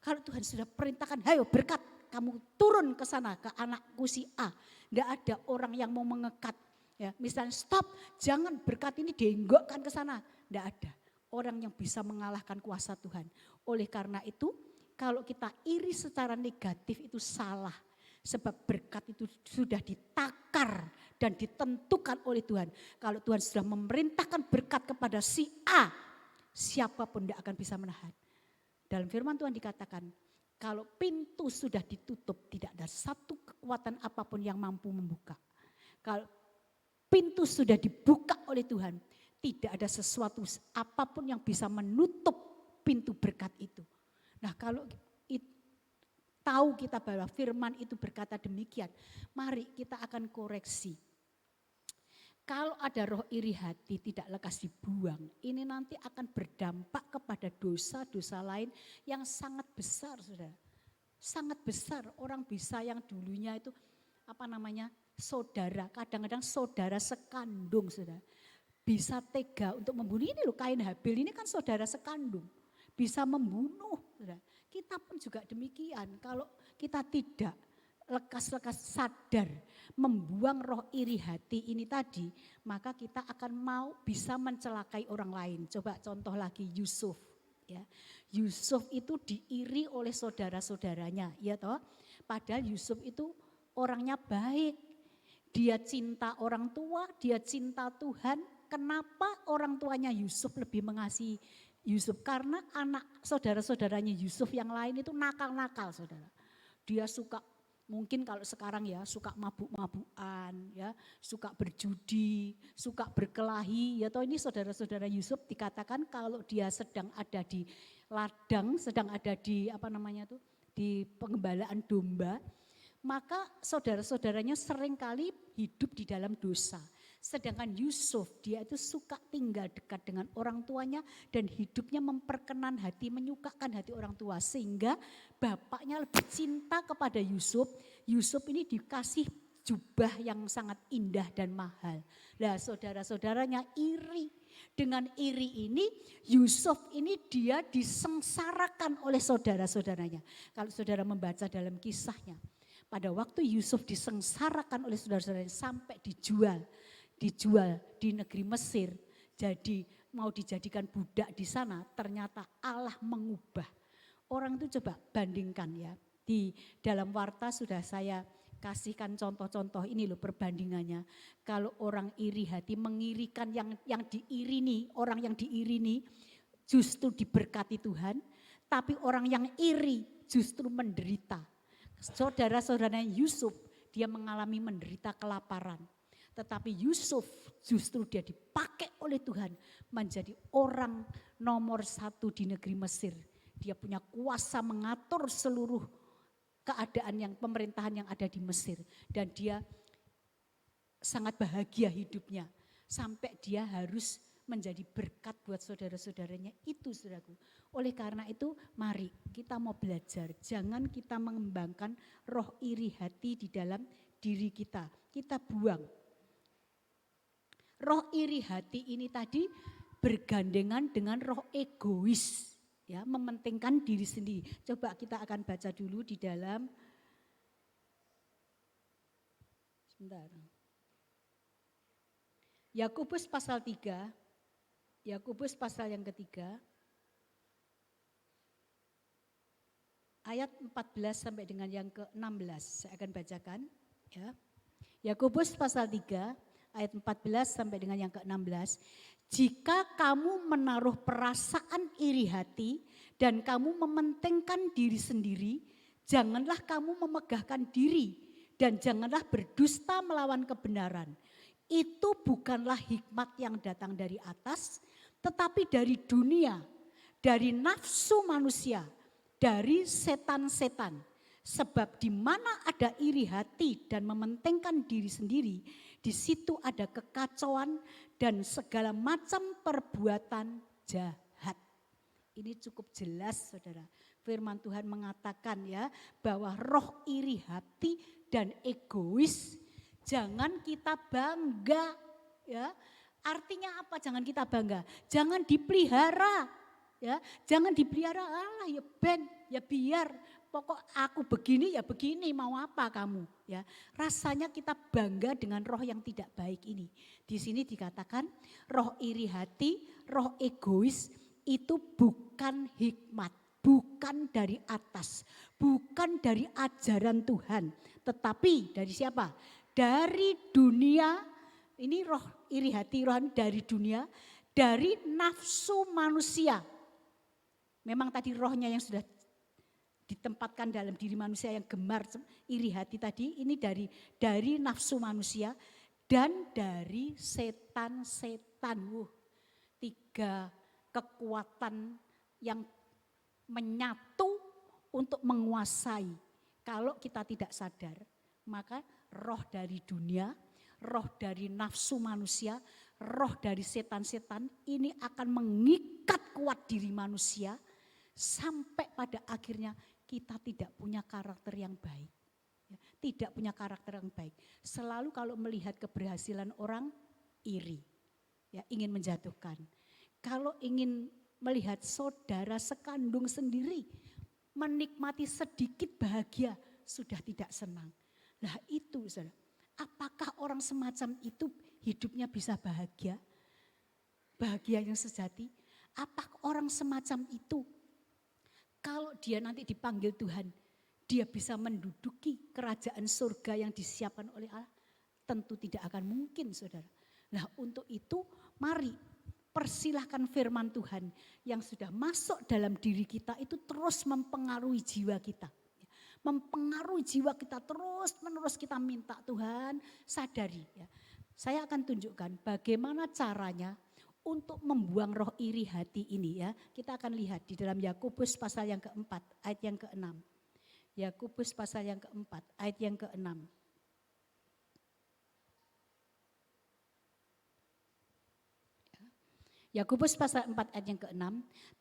Kalau Tuhan sudah perintahkan, hayo berkat, kamu turun ke sana ke anakku si A. Tidak ada orang yang mau mengekat. Ya, misalnya stop, jangan berkat ini dienggokkan ke sana. Tidak ada orang yang bisa mengalahkan kuasa Tuhan. Oleh karena itu, kalau kita iri secara negatif itu salah. Sebab berkat itu sudah ditakar dan ditentukan oleh Tuhan. Kalau Tuhan sudah memerintahkan berkat kepada si A, siapapun tidak akan bisa menahan. Dalam firman Tuhan dikatakan, kalau pintu sudah ditutup, tidak ada satu kekuatan apapun yang mampu membuka. Kalau pintu sudah dibuka oleh Tuhan, tidak ada sesuatu apapun yang bisa menutup pintu berkat itu. Nah kalau tahu kita bahwa firman itu berkata demikian, mari kita akan koreksi. Kalau ada roh iri hati tidak lekas dibuang, ini nanti akan berdampak kepada dosa-dosa lain yang sangat besar, saudara. Sangat besar. Orang bisa yang dulunya itu saudara, kadang-kadang saudara sekandung, saudara. Bisa tega untuk membunuh. Ini loh Kain Habil, ini kan saudara sekandung. Bisa membunuh, saudara. Kita pun juga demikian. Kalau kita tidak lekas-lekas sadar membuang roh iri hati ini tadi, maka kita akan bisa mencelakai orang lain. Coba contoh lagi Yusuf, ya. Yusuf itu diiri oleh saudara-saudaranya, ya toh. Padahal Yusuf itu orangnya baik. Dia cinta orang tua, dia cinta Tuhan. Kenapa orang tuanya Yusuf lebih mengasihi Yusuf? Karena anak saudara-saudaranya Yusuf yang lain itu nakal-nakal, saudara. Dia suka, mungkin kalau sekarang ya, suka mabuk-mabukan, ya, suka berjudi, suka berkelahi. Ya toh ini saudara-saudara Yusuf dikatakan kalau dia sedang ada di ladang, sedang ada di di pengembalaan domba, maka saudara-saudaranya seringkali hidup di dalam dosa. Sedangkan Yusuf dia itu suka tinggal dekat dengan orang tuanya dan hidupnya memperkenan hati, menyukakan hati orang tua. Sehingga bapaknya lebih cinta kepada Yusuf. Yusuf ini dikasih jubah yang sangat indah dan mahal. Nah saudara-saudaranya iri. Dengan iri ini Yusuf ini dia disengsarakan oleh saudara-saudaranya. Kalau saudara membaca dalam kisahnya. Pada waktu Yusuf disengsarakan oleh saudara-saudaranya sampai dijual di negeri Mesir, jadi mau dijadikan budak di sana, ternyata Allah mengubah. Orang itu coba bandingkan ya, di dalam warta sudah saya kasihkan contoh-contoh ini loh perbandingannya. Kalau orang iri hati mengirikan yang diirini, orang yang diirini justru diberkati Tuhan, tapi orang yang iri justru menderita. Saudara-saudaranya Yusuf dia mengalami menderita kelaparan. Tetapi Yusuf justru dia dipakai oleh Tuhan menjadi orang nomor 1 di negeri Mesir. Dia punya kuasa mengatur seluruh keadaan yang pemerintahan yang ada di Mesir. Dan dia sangat bahagia hidupnya. Sampai dia harus menjadi berkat buat saudara-saudaranya itu saudaraku. Oleh karena itu mari kita mau belajar. Jangan kita mengembangkan roh iri hati di dalam diri kita. Kita buang. Roh iri hati ini tadi bergandengan dengan roh egois, ya, mementingkan diri sendiri. Coba kita akan baca dulu di dalam Yakobus pasal 3, Yakobus pasal yang ketiga, ayat 14 sampai dengan yang ke-16. Saya akan bacakan, ya. Yakobus pasal 3 ayat 14 sampai dengan yang ke-16. Jika kamu menaruh perasaan iri hati dan kamu mementingkan diri sendiri, janganlah kamu memegahkan diri dan janganlah berdusta melawan kebenaran. Itu bukanlah hikmat yang datang dari atas, tetapi dari dunia, dari nafsu manusia, dari setan-setan. Sebab di mana ada iri hati dan mementingkan diri sendiri, di situ ada kekacauan dan segala macam perbuatan jahat. Ini cukup jelas saudara. Firman Tuhan mengatakan ya bahwa roh iri hati dan egois jangan kita bangga. Ya, artinya apa? Jangan kita bangga. Jangan dipelihara. Ya, jangan dipelihara. Alah ya ben, ya biar. Pokok aku begini ya begini, mau apa kamu? Ya, rasanya kita bangga dengan roh yang tidak baik ini. Di sini dikatakan roh iri hati, roh egois itu bukan hikmat, bukan dari atas, bukan dari ajaran Tuhan, tetapi dari siapa? Dari dunia. Ini roh iri hati, roh dari dunia, dari nafsu manusia. Memang tadi rohnya yang sudah ditempatkan dalam diri manusia yang gemar iri hati tadi, ini dari nafsu manusia dan dari setan-setan. 3 kekuatan yang menyatu untuk menguasai. Kalau kita tidak sadar, maka roh dari dunia, roh dari nafsu manusia, roh dari setan-setan ini akan mengikat kuat diri manusia sampai pada akhirnya kita tidak punya karakter yang baik. Ya, tidak punya karakter yang baik. Selalu kalau melihat keberhasilan orang iri, ya, ingin menjatuhkan. Kalau ingin melihat saudara sekandung sendiri menikmati sedikit bahagia, sudah tidak senang. Nah itu saudara, apakah orang semacam itu hidupnya bisa bahagia? Bahagia yang sejati? Apakah orang semacam itu kalau dia nanti dipanggil Tuhan, dia bisa menduduki kerajaan surga yang disiapkan oleh Allah? Tentu tidak akan mungkin saudara. Nah untuk itu mari persilahkan firman Tuhan yang sudah masuk dalam diri kita itu terus mempengaruhi jiwa kita. Mempengaruhi jiwa kita terus menerus kita minta Tuhan sadari. Ya. Saya akan tunjukkan bagaimana caranya untuk membuang roh iri hati ini ya. Kita akan lihat di dalam Yakobus pasal yang keempat ayat yang ke-6. Yakobus pasal yang keempat ayat yang ke-6. Yakobus pasal 4 ayat yang ke-6,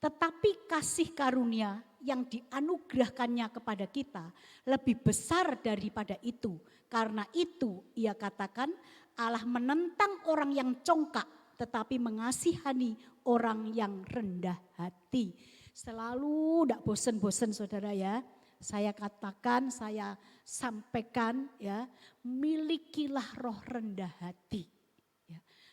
tetapi kasih karunia yang dianugerahkannya kepada kita lebih besar daripada itu. Karena itu ia katakan Allah menentang orang yang congkak tetapi mengasihani orang yang rendah hati. Selalu tidak bosan-bosan saudara ya. Saya katakan, saya sampaikan ya, milikilah roh rendah hati.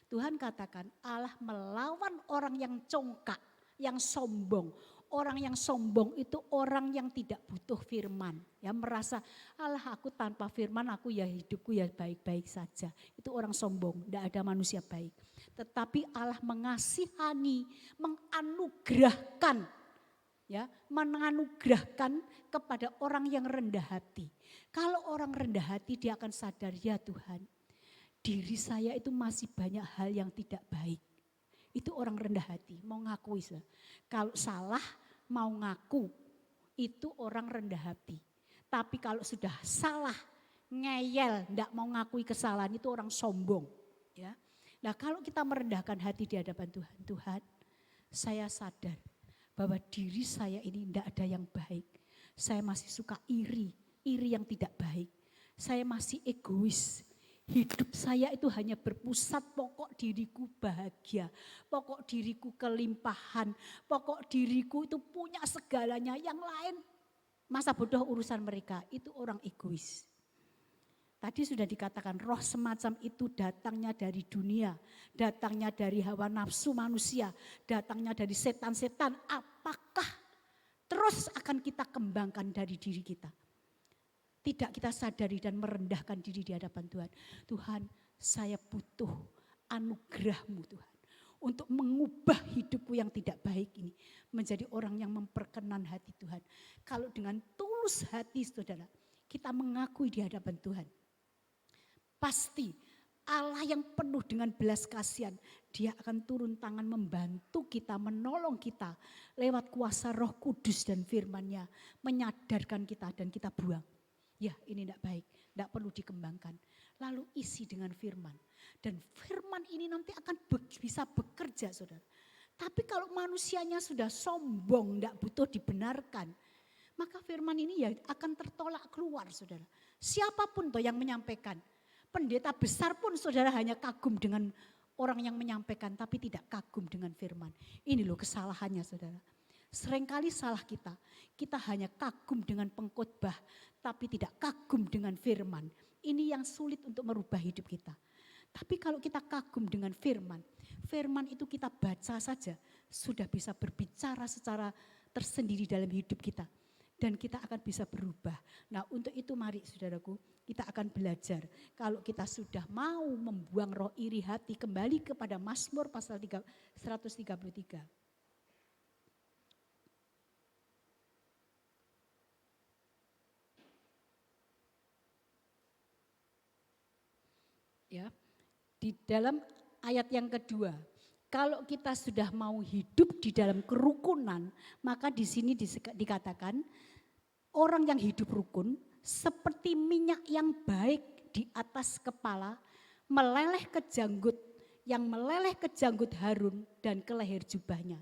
Tuhan katakan Allah melawan orang yang congkak, yang sombong. Orang yang sombong itu orang yang tidak butuh firman. Ya merasa Allah aku tanpa firman aku ya hidupku ya baik-baik saja. Itu orang sombong, tidak ada manusia baik. Tetapi Allah mengasihani, menganugerahkan. Ya, menganugerahkan kepada orang yang rendah hati. Kalau orang rendah hati dia akan sadar ya Tuhan. Diri saya itu masih banyak hal yang tidak baik. Itu orang rendah hati, mau ngakui. Kalau salah mau ngaku, itu orang rendah hati. Tapi kalau sudah salah, ngeyel, tidak mau ngakui kesalahan, itu orang sombong. Ya. Nah kalau kita merendahkan hati di hadapan Tuhan, Tuhan saya sadar bahwa diri saya ini tidak ada yang baik. Saya masih suka iri yang tidak baik. Saya masih egois. Hidup saya itu hanya berpusat pokok diriku bahagia, pokok diriku kelimpahan, pokok diriku itu punya segalanya. Yang lain masa bodoh urusan mereka, itu orang egois. Tadi sudah dikatakan roh semacam itu datangnya dari dunia, datangnya dari hawa nafsu manusia, datangnya dari setan-setan. Apakah terus akan kita kembangkan dari diri kita? Tidak kita sadari dan merendahkan diri di hadapan Tuhan. Tuhan, saya butuh anugerah-Mu Tuhan. Untuk mengubah hidupku yang tidak baik ini. Menjadi orang yang memperkenan hati Tuhan. Kalau dengan tulus hati saudara, kita mengakui di hadapan Tuhan. Pasti Allah yang penuh dengan belas kasihan. Dia akan turun tangan membantu kita, menolong kita. Lewat kuasa Roh Kudus dan firman-Nya. Menyadarkan kita dan kita buang. Ya ini tidak baik, tidak perlu dikembangkan. Lalu isi dengan firman. Dan firman ini nanti akan bisa bekerja saudara. Tapi kalau manusianya sudah sombong, tidak butuh dibenarkan. Maka firman ini ya akan tertolak keluar saudara. Siapapun toh yang menyampaikan. Pendeta besar pun saudara hanya kagum dengan orang yang menyampaikan. Tapi tidak kagum dengan firman. Ini loh kesalahannya saudara. Seringkali salah kita. Kita hanya kagum dengan pengkhotbah. Tapi tidak kagum dengan firman. Ini yang sulit untuk merubah hidup kita. Tapi kalau kita kagum dengan firman. Firman itu kita baca saja. Sudah bisa berbicara secara tersendiri dalam hidup kita. Dan kita akan bisa berubah. Nah untuk itu mari saudaraku. Kita akan belajar. Kalau kita sudah mau membuang roh iri hati. Kembali kepada Mazmur pasal 133. Ya, di dalam ayat yang kedua, kalau kita sudah mau hidup di dalam kerukunan, maka di sini dikatakan orang yang hidup rukun seperti minyak yang baik di atas kepala meleleh ke janggut, yang meleleh ke janggut Harun dan ke leher jubahnya.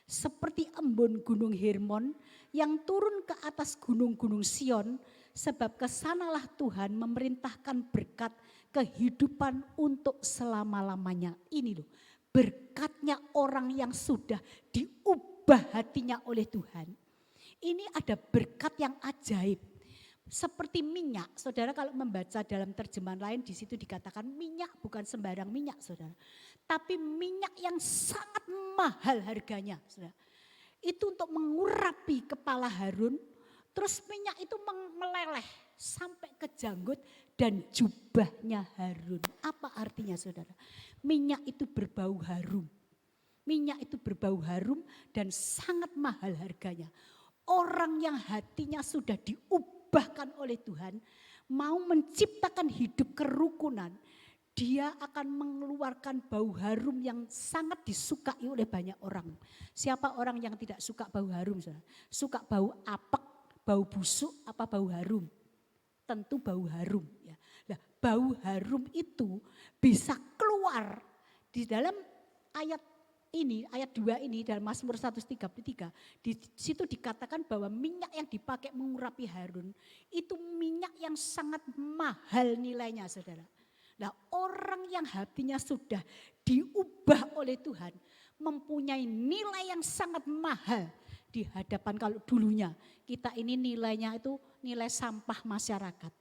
Seperti embun gunung Hermon yang turun ke atas gunung-gunung Sion, sebab kesanalah Tuhan memerintahkan berkat kehidupan untuk selama-lamanya. Ini loh, berkatnya orang yang sudah diubah hatinya oleh Tuhan. Ini ada berkat yang ajaib. Seperti minyak, saudara kalau membaca dalam terjemahan lain di situ dikatakan minyak bukan sembarang minyak, saudara. Tapi minyak yang sangat mahal harganya, saudara. Itu untuk mengurapi kepala Harun, terus minyak itu meleleh sampai ke janggut dan jubahnya Harun. Apa artinya, saudara? Minyak itu berbau harum. Minyak itu berbau harum dan sangat mahal harganya. Orang yang hatinya sudah diubahkan oleh Tuhan, mau menciptakan hidup kerukunan, dia akan mengeluarkan bau harum yang sangat disukai oleh banyak orang. Siapa orang yang tidak suka bau harum? Saudara? Suka bau apek, bau busuk, apa bau harum? Tentu bau harum. Ya. Nah, bau harum itu bisa keluar di dalam ayat ini, ayat 2 ini dalam Mazmur 133, di situ dikatakan bahwa minyak yang dipakai mengurapi Harun itu minyak yang sangat mahal nilainya, saudara. Nah, orang yang hatinya sudah diubah oleh Tuhan mempunyai nilai yang sangat mahal di hadapan. Kalau dulunya kita ini nilainya itu nilai sampah masyarakat.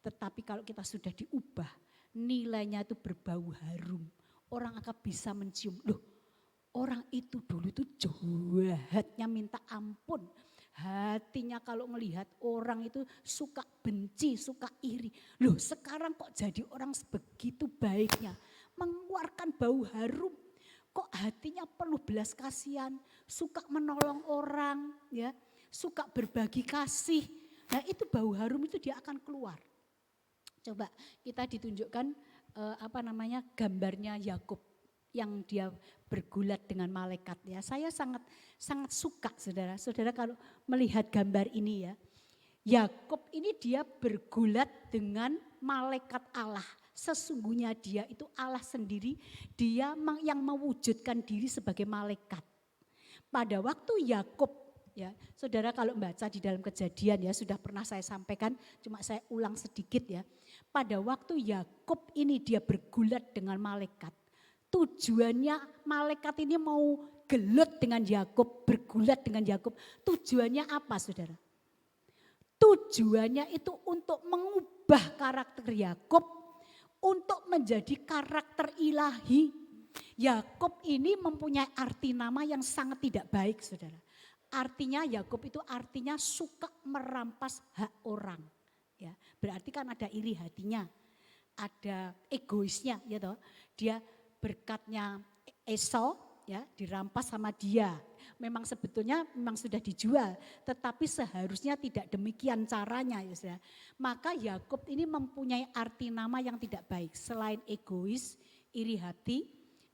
Tetapi kalau kita sudah diubah, nilainya itu berbau harum. Orang akan bisa mencium, loh, orang itu dulu itu jahatnya minta ampun. Hatinya kalau melihat orang itu suka benci, suka iri. Loh, sekarang kok jadi orang sebegitu baiknya, mengeluarkan bau harum. Kok hatinya penuh belas kasihan, suka menolong orang, ya, suka berbagi kasih. Nah, itu bau harum itu dia akan keluar. Coba kita ditunjukkan gambarnya Yakub yang dia bergulat dengan malaikat, ya. Saya sangat suka, saudara. Saudara kalau melihat gambar ini, ya. Yakub ini dia bergulat dengan malaikat Allah. Sesungguhnya dia itu Allah sendiri, dia yang mewujudkan diri sebagai malaikat. Pada waktu Yakub, ya, saudara kalau membaca di dalam Kejadian, ya, sudah pernah saya sampaikan, cuma saya ulang sedikit, ya. Pada waktu Yakub ini dia bergulat dengan malaikat. Tujuannya malaikat ini mau gelut dengan Yakub, bergulat dengan Yakub. Tujuannya apa, saudara? Tujuannya itu untuk mengubah karakter Yakub untuk menjadi karakter ilahi. Yakub ini mempunyai arti nama yang sangat tidak baik, saudara. Artinya Yakub itu artinya suka merampas hak orang. Ya, berarti kan ada iri hatinya, ada egoisnya, ya toh. Dia berkatnya Esau, ya, dirampas sama dia. Memang sebetulnya memang sudah dijual, tetapi seharusnya tidak demikian caranya, ya saudara. Maka Yakub ini mempunyai arti nama yang tidak baik. Selain egois, iri hati,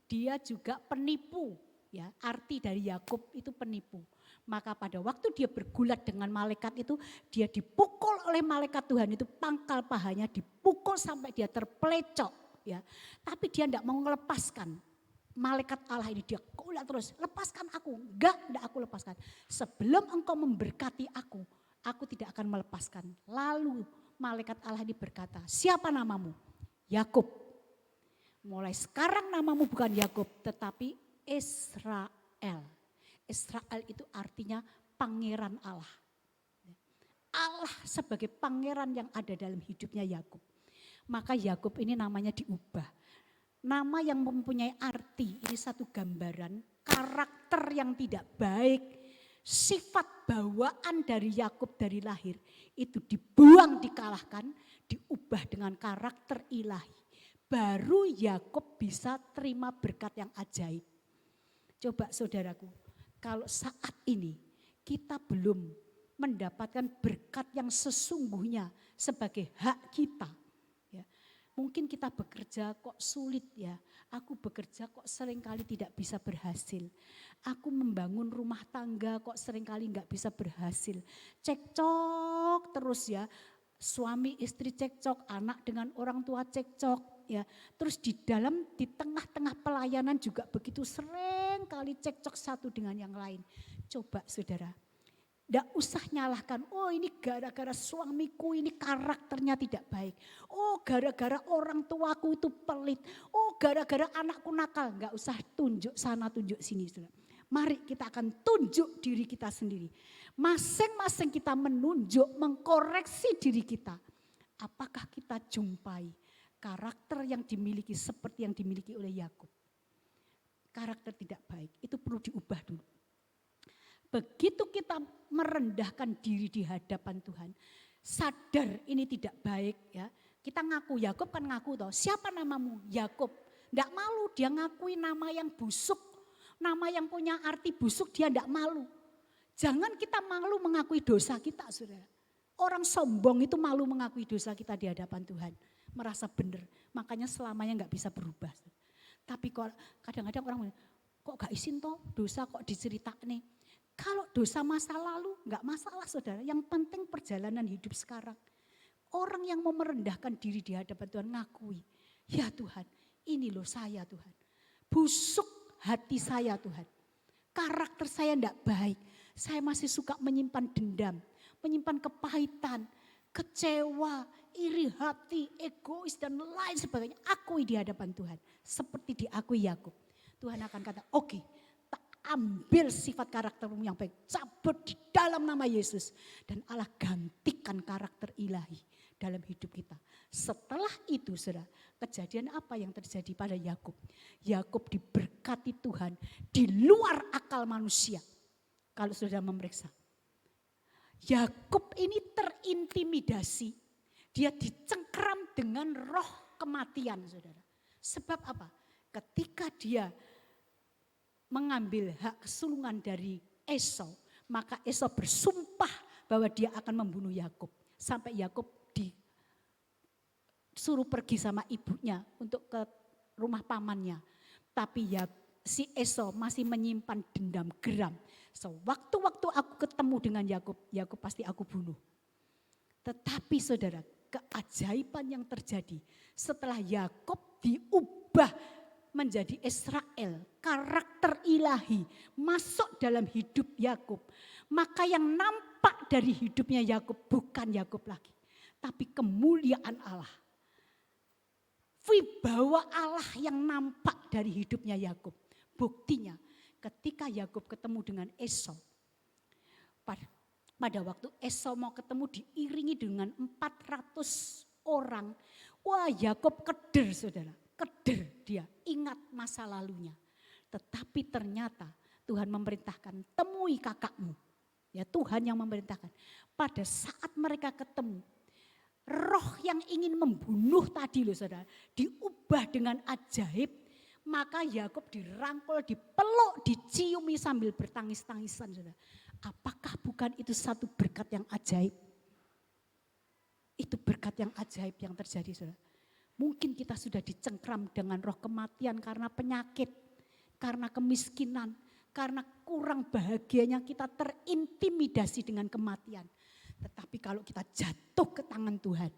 dia juga penipu, ya. Arti dari Yakub itu penipu. Maka pada waktu dia bergulat dengan malaikat itu, dia dipukul oleh malaikat Tuhan itu, pangkal pahanya dipukul sampai dia terpelecok. Ya, tapi dia tidak mau melepaskan malaikat Allah ini, dia gulat terus, lepaskan aku, enggak aku lepaskan. Sebelum engkau memberkati aku tidak akan melepaskan. Lalu malaikat Allah ini berkata, siapa namamu? Yakub. Mulai sekarang namamu bukan Yakub, tetapi Israel. Israel itu artinya pangeran Allah. Allah sebagai pangeran yang ada dalam hidupnya Yakub. Maka Yakub ini namanya diubah. Nama yang mempunyai arti, ini satu gambaran karakter yang tidak baik. Sifat bawaan dari Yakub dari lahir itu dibuang, dikalahkan, diubah dengan karakter ilahi. Baru Yakub bisa terima berkat yang ajaib. Coba saudaraku, kalau saat ini kita belum mendapatkan berkat yang sesungguhnya sebagai hak kita. Mungkin kita bekerja kok sulit, ya. Aku bekerja kok seringkali tidak bisa berhasil. Aku membangun rumah tangga kok seringkali enggak bisa berhasil. Cekcok terus, ya. suami istri cekcok, anak dengan orang tua cekcok, ya. Terus di tengah-tengah pelayanan juga begitu sering kali cekcok satu dengan yang lain. Coba saudara, tidak usah nyalahkan, oh ini gara-gara suamiku ini karakternya tidak baik. Oh gara-gara orang tuaku itu pelit. Oh gara-gara anakku nakal. Enggak usah tunjuk sana tunjuk sini. Saudara. Mari kita akan tunjuk diri kita sendiri. Masing-masing kita menunjuk, mengkoreksi diri kita. Apakah kita jumpai karakter yang dimiliki seperti yang dimiliki oleh Yakub? Karakter tidak baik, itu perlu diubah dulu. Begitu kita merendahkan diri di hadapan Tuhan, sadar ini tidak baik ya. Kita ngaku, Yakub kan ngaku toh, siapa namamu? Yakub. Enggak malu dia ngakui nama yang busuk, nama yang punya arti busuk dia enggak malu. Jangan kita malu mengakui dosa kita, saudara. Orang sombong itu malu mengakui dosa kita di hadapan Tuhan. Merasa benar, makanya selamanya enggak bisa berubah. Tapi kadang-kadang orang kok gak izin toh dosa kok diceritakan nih. Kalau dosa masa lalu enggak masalah saudara, yang penting perjalanan hidup sekarang. Orang yang mau merendahkan diri di hadapan Tuhan ngakui, ya Tuhan ini loh saya Tuhan. Busuk hati saya Tuhan. Karakter saya enggak baik. Saya masih suka menyimpan dendam, menyimpan kepahitan, kecewa, iri hati, egois dan lain sebagainya. Akui di hadapan Tuhan. Seperti diakui Yakub. Tuhan akan kata oke. Ambil sifat karaktermu yang baik, cabut di dalam nama Yesus. Dan Allah gantikan karakter ilahi dalam hidup kita. Setelah itu saudara, kejadian apa yang terjadi pada Yakub? Yakub diberkati Tuhan di luar akal manusia. Kalau saudara memeriksa. Yakub ini terintimidasi. Dia dicengkram dengan roh kematian saudara. Sebab apa? Ketika dia mengambil hak kesulungan dari Esau, maka Esau bersumpah bahwa dia akan membunuh Yakub. Sampai Yakub disuruh pergi sama ibunya untuk ke rumah pamannya. Tapi ya si Esau masih menyimpan dendam geram. Sewaktu-waktu aku ketemu dengan Yakub, Yakub pasti aku bunuh. Tetapi saudara, keajaiban yang terjadi setelah Yakub diubah menjadi Israel, karakter ilahi masuk dalam hidup Yakub. Maka yang nampak dari hidupnya Yakub bukan Yakub lagi, tapi kemuliaan Allah. Wibawa Allah yang nampak dari hidupnya Yakub. Buktinya ketika Yakub ketemu dengan Esau. Pada waktu Esau mau ketemu diiringi dengan 400 orang. Wah Yakub keder saudara. Keder dia, ingat masa lalunya. Tetapi ternyata Tuhan memerintahkan temui kakakmu. Ya Tuhan yang memerintahkan. Pada saat mereka ketemu, roh yang ingin membunuh tadi loh saudara, diubah dengan ajaib. Maka Yakub dirangkul, dipeluk, diciumi sambil bertangis-tangisan saudara. Apakah bukan itu satu berkat yang ajaib? Itu berkat yang ajaib yang terjadi saudara. Mungkin kita sudah dicengkram dengan roh kematian karena penyakit, karena kemiskinan, karena kurang bahagianya kita terintimidasi dengan kematian. Tetapi kalau kita jatuh ke tangan Tuhan,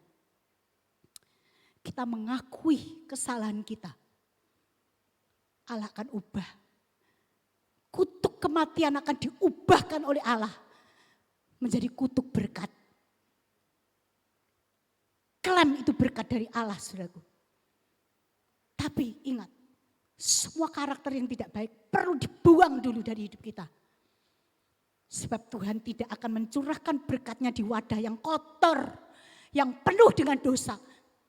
kita mengakui kesalahan kita, Allah akan ubah. Kutuk kematian akan diubahkan oleh Allah menjadi kutuk berkat. Klaim itu berkat dari Allah saudaraku. Tapi ingat, semua karakter yang tidak baik perlu dibuang dulu dari hidup kita. Sebab Tuhan tidak akan mencurahkan berkatnya di wadah yang kotor, yang penuh dengan dosa.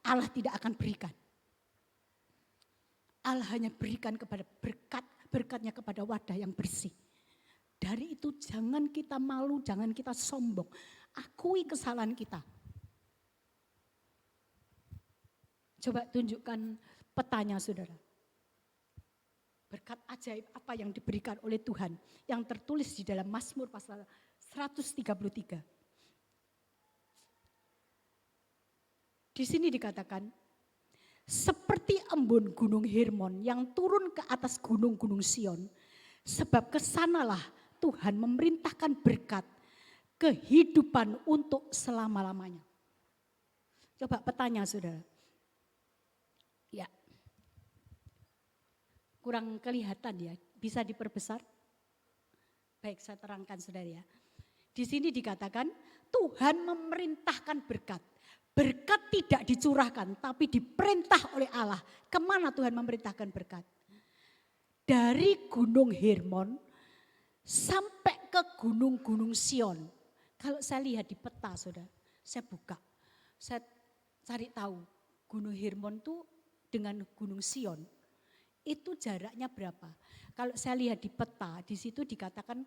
Allah tidak akan berikan. Allah hanya berikan kepada berkatnya kepada wadah yang bersih. Dari itu jangan kita malu, jangan kita sombong. Akui kesalahan kita. Coba tunjukkan petanya saudara. Berkat ajaib apa yang diberikan oleh Tuhan yang tertulis di dalam Mazmur pasal 133. Di sini dikatakan, seperti embun gunung Hermon yang turun ke atas gunung-gunung Sion, sebab kesanalah Tuhan memerintahkan berkat kehidupan untuk selama-lamanya. Coba petanya saudara. Ya. Kurang kelihatan ya, bisa diperbesar? Baik, saya terangkan saudara ya. Di sini dikatakan Tuhan memerintahkan berkat. Berkat tidak dicurahkan tapi diperintah oleh Allah. Kemana Tuhan memerintahkan berkat? Dari Gunung Hermon sampai ke gunung-gunung Sion. Kalau saya lihat di peta saudara, saya buka. Saya cari tahu Gunung Hermon itu dengan Gunung Sion. Itu jaraknya berapa? Kalau saya lihat di peta, di situ dikatakan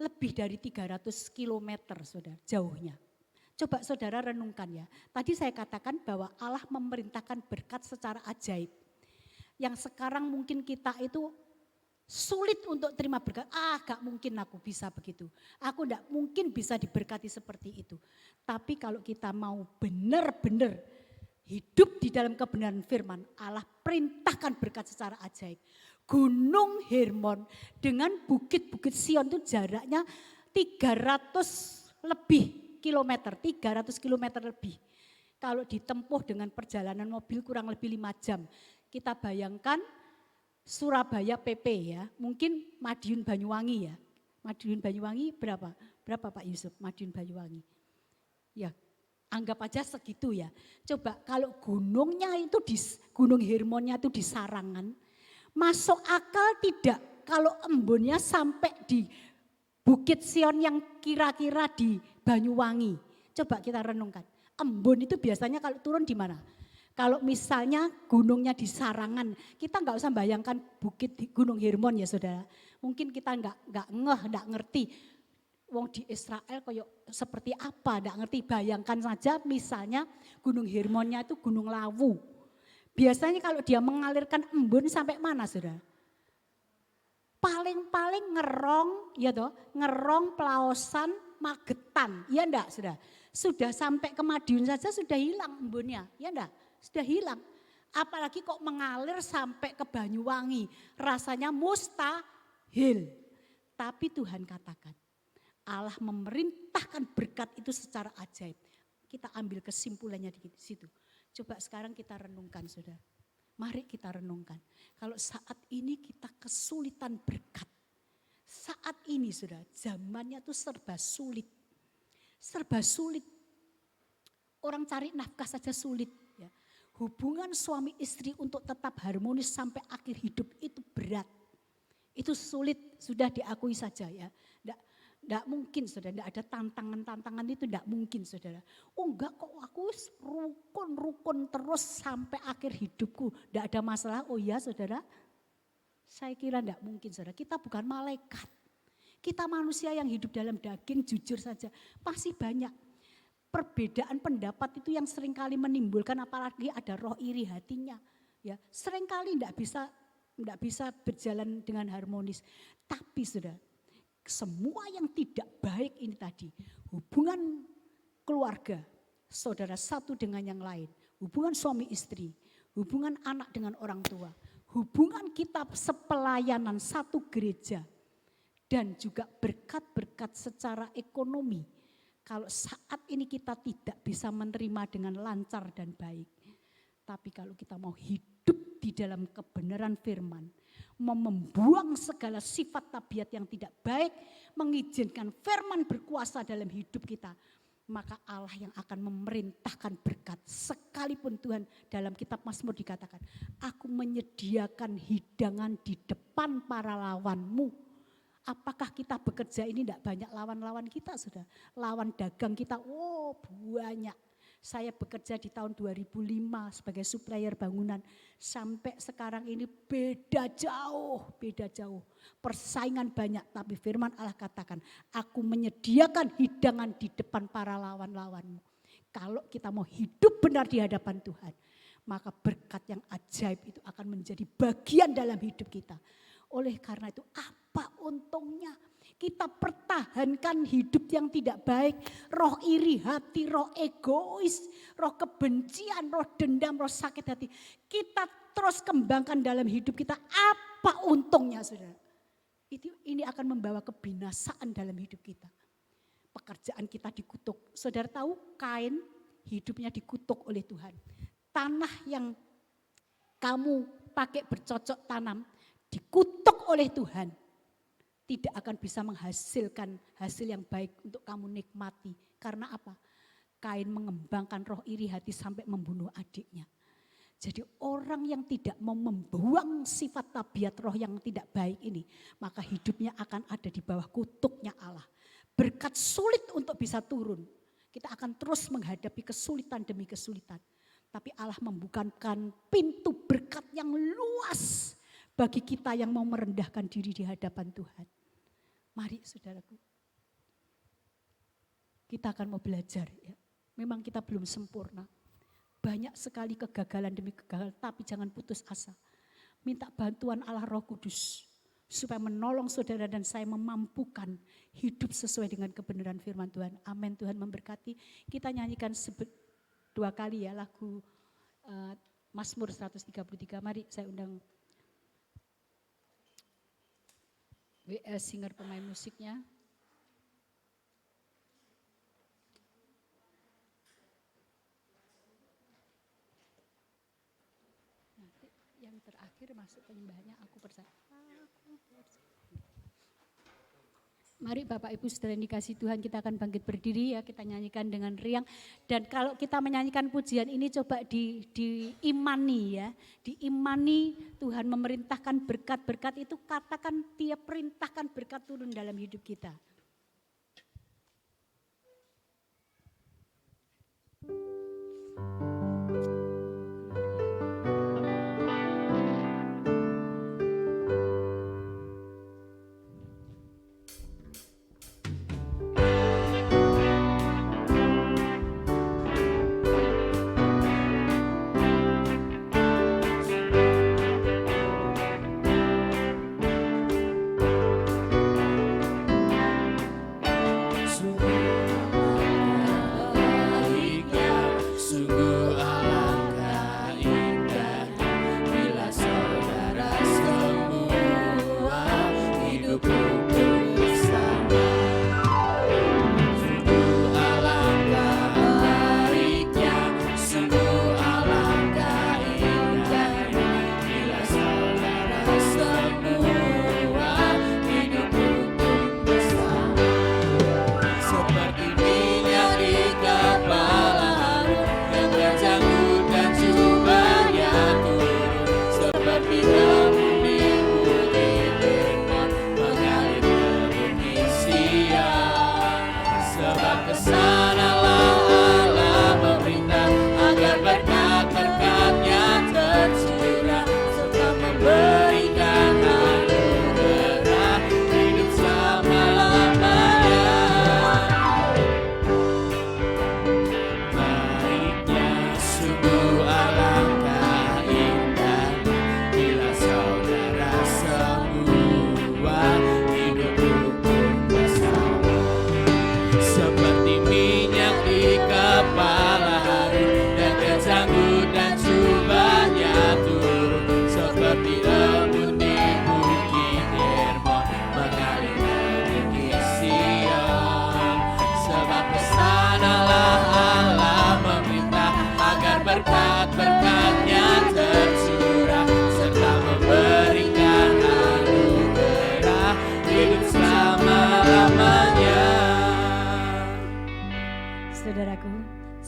lebih dari 300 kilometer saudara, jauhnya. Coba saudara renungkan ya. Tadi saya katakan bahwa Allah memerintahkan berkat secara ajaib. Yang sekarang mungkin kita itu sulit untuk terima berkat. Gak mungkin aku bisa begitu. Aku gak mungkin bisa diberkati seperti itu. Tapi kalau kita mau benar-benar hidup di dalam kebenaran firman, Allah perintahkan berkat secara ajaib. Gunung Hermon dengan bukit-bukit Sion itu jaraknya 300 lebih kilometer, 300 kilometer lebih. Kalau ditempuh dengan perjalanan mobil kurang lebih 5 jam. Kita bayangkan Surabaya PP ya, mungkin Madiun Banyuwangi ya. Madiun Banyuwangi berapa? Berapa Pak Yusuf Madiun Banyuwangi? Ya, anggap aja segitu ya. Coba kalau gunungnya itu Gunung Hermonnya itu di Sarangan, masuk akal tidak kalau embunnya sampai di Bukit Sion yang kira-kira di Banyuwangi. Coba kita renungkan. Embun itu biasanya kalau turun di mana? Kalau misalnya gunungnya di Sarangan, kita nggak usah bayangkan bukit di Gunung Hermon ya saudara. Mungkin kita nggak ngerti. Wong di Israel koyok seperti apa, nggak ngerti. Bayangkan saja misalnya Gunung Hermonnya itu Gunung Lawu. Biasanya kalau dia mengalirkan embun sampai mana saudara? Paling-paling ngerong, ya toh, ngerong Pelaosan, Magetan, ya enggak sudah. Sudah sampai ke Madiun saja sudah hilang embunnya, ya enggak, sudah hilang. Apalagi kok mengalir sampai ke Banyuwangi, rasanya mustahil. Tapi Tuhan katakan, Allah memerintahkan berkat itu secara ajaib. Kita ambil kesimpulannya di situ. Coba sekarang kita renungkan saudara. Mari kita renungkan. Kalau saat ini kita kesulitan berkat. Saat ini sudah zamannya tuh serba sulit. Serba sulit. Orang cari nafkah saja sulit. Ya. Hubungan suami istri untuk tetap harmonis sampai akhir hidup itu berat. Itu sulit, sudah diakui saja ya. Enggak mungkin saudara, enggak ada tantangan-tantangan itu enggak mungkin saudara. Oh enggak kok aku rukun terus sampai akhir hidupku. Enggak ada masalah, oh ya saudara. Saya kira enggak mungkin saudara, kita bukan malaikat. Kita manusia yang hidup dalam daging, jujur saja. Pasti banyak perbedaan pendapat itu yang seringkali menimbulkan, apalagi ada roh iri hatinya. Ya, seringkali enggak bisa berjalan dengan harmonis. Tapi saudara, semua yang tidak baik ini tadi, hubungan keluarga, saudara satu dengan yang lain, hubungan suami istri, hubungan anak dengan orang tua, hubungan kita sepelayanan satu gereja, dan juga berkat-berkat secara ekonomi. Kalau saat ini kita tidak bisa menerima dengan lancar dan baik, tapi kalau kita mau hidup di dalam kebenaran firman, membuang segala sifat tabiat yang tidak baik, mengizinkan firman berkuasa dalam hidup kita, maka Allah yang akan memerintahkan berkat. Sekalipun Tuhan dalam kitab Mazmur dikatakan, aku menyediakan hidangan di depan para lawanmu. Apakah kita bekerja ini tidak banyak lawan-lawan kita sudah? Lawan dagang kita, oh banyak. Saya bekerja di tahun 2005 sebagai supplier bangunan. Sampai sekarang ini beda jauh. Persaingan banyak, tapi firman Allah katakan, aku menyediakan hidangan di depan para lawan-lawanmu. Kalau kita mau hidup benar di hadapan Tuhan, maka berkat yang ajaib itu akan menjadi bagian dalam hidup kita. Oleh karena itu apa untungnya kita pertahankan hidup yang tidak baik, roh iri hati, roh egois, roh kebencian, roh dendam, roh sakit hati. Kita terus kembangkan dalam hidup kita, apa untungnya saudara? Ini akan membawa kebinasaan dalam hidup kita. Pekerjaan kita dikutuk. Saudara tahu Kain hidupnya dikutuk oleh Tuhan. Tanah yang kamu pakai bercocok tanam dikutuk oleh Tuhan. Tidak akan bisa menghasilkan hasil yang baik untuk kamu nikmati. Karena apa? Kain mengembangkan roh iri hati sampai membunuh adiknya. Jadi orang yang tidak mau membuang sifat tabiat roh yang tidak baik ini, maka hidupnya akan ada di bawah kutuknya Allah. Berkat sulit untuk bisa turun. Kita akan terus menghadapi kesulitan demi kesulitan. Tapi Allah membukakan pintu berkat yang luas bagi kita yang mau merendahkan diri di hadapan Tuhan. Mari saudaraku, kita akan mau belajar ya. Memang kita belum sempurna. Banyak sekali kegagalan demi kegagalan, tapi jangan putus asa. Minta bantuan Allah Roh Kudus supaya menolong saudara dan saya memampukan hidup sesuai dengan kebenaran firman Tuhan. Amin. Tuhan memberkati. Kita nyanyikan 2 kali ya lagu Mazmur 133. Mari saya undang WL singer pemain musiknya. Nanti yang terakhir masuk penyembahannya aku percaya. Mari Bapak Ibu Saudara yang dikasih Tuhan, kita akan bangkit berdiri ya, kita nyanyikan dengan riang. Dan kalau kita menyanyikan pujian ini coba diimani ya, diimani Tuhan memerintahkan berkat-berkat itu, katakan Dia perintahkan berkat turun dalam hidup kita.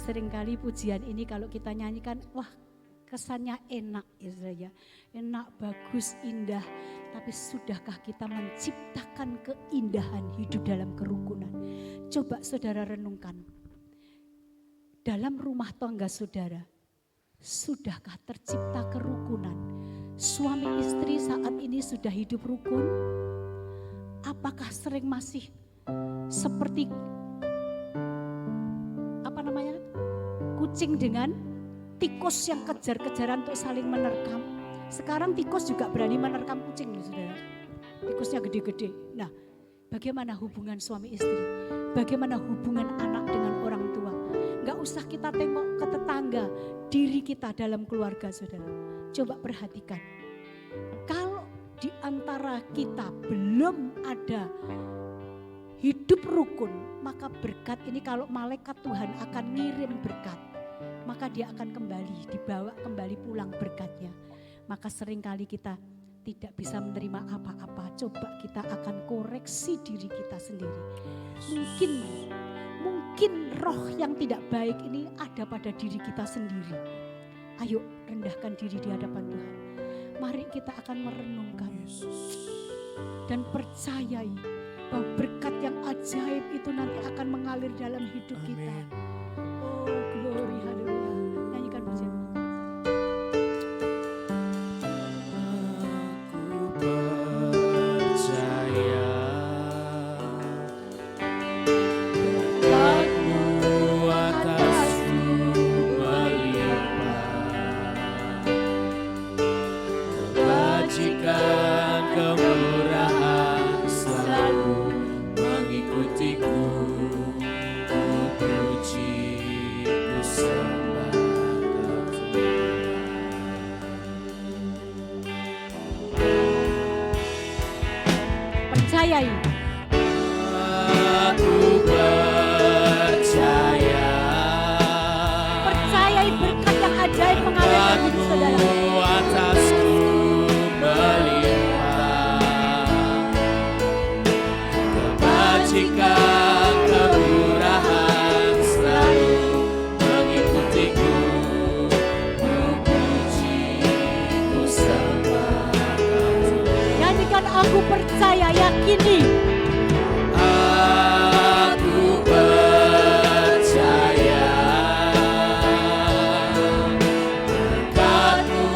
Seringkali pujian ini kalau kita nyanyikan, wah kesannya enak ya, enak, bagus, indah. Tapi sudahkah kita menciptakan keindahan hidup dalam kerukunan? Coba saudara renungkan. Dalam rumah tangga saudara, sudahkah tercipta kerukunan? Suami istri saat ini sudah hidup rukun? Apakah sering masih seperti kucing dengan tikus yang kejar-kejaran untuk saling menerkam? Sekarang tikus juga berani menerkam kucing loh saudara. Tikusnya gede-gede. Nah, bagaimana hubungan suami istri? Bagaimana hubungan anak dengan orang tua? Gak usah kita tengok ke tetangga, diri kita dalam keluarga saudara. Coba perhatikan. Kalau di antara kita belum ada hidup rukun, maka berkat ini kalau malaikat Tuhan akan ngirim berkat, maka dia akan kembali, dibawa kembali pulang berkatnya. Maka seringkali kita tidak bisa menerima apa-apa. Coba kita akan koreksi diri kita sendiri. Mungkin roh yang tidak baik ini ada pada diri kita sendiri. Ayo rendahkan diri di hadapan Tuhan. Mari kita akan merenungkan dan percayai bahwa berkat yang ajaib itu nanti akan mengalir dalam hidup kita. Oh glory, haleluya. Nyanyikan pujian. Percayai. Aku percaya. Percayai berkat yang ajaib mengalir dalam hidup saudara. Atasku melimpah, kebajikan kemurahan selalu mengikutiku. Ku puji, ku sembah Kau Tuhan. Nyanyikan aku percaya, yakini. Aku percaya berkat-Mu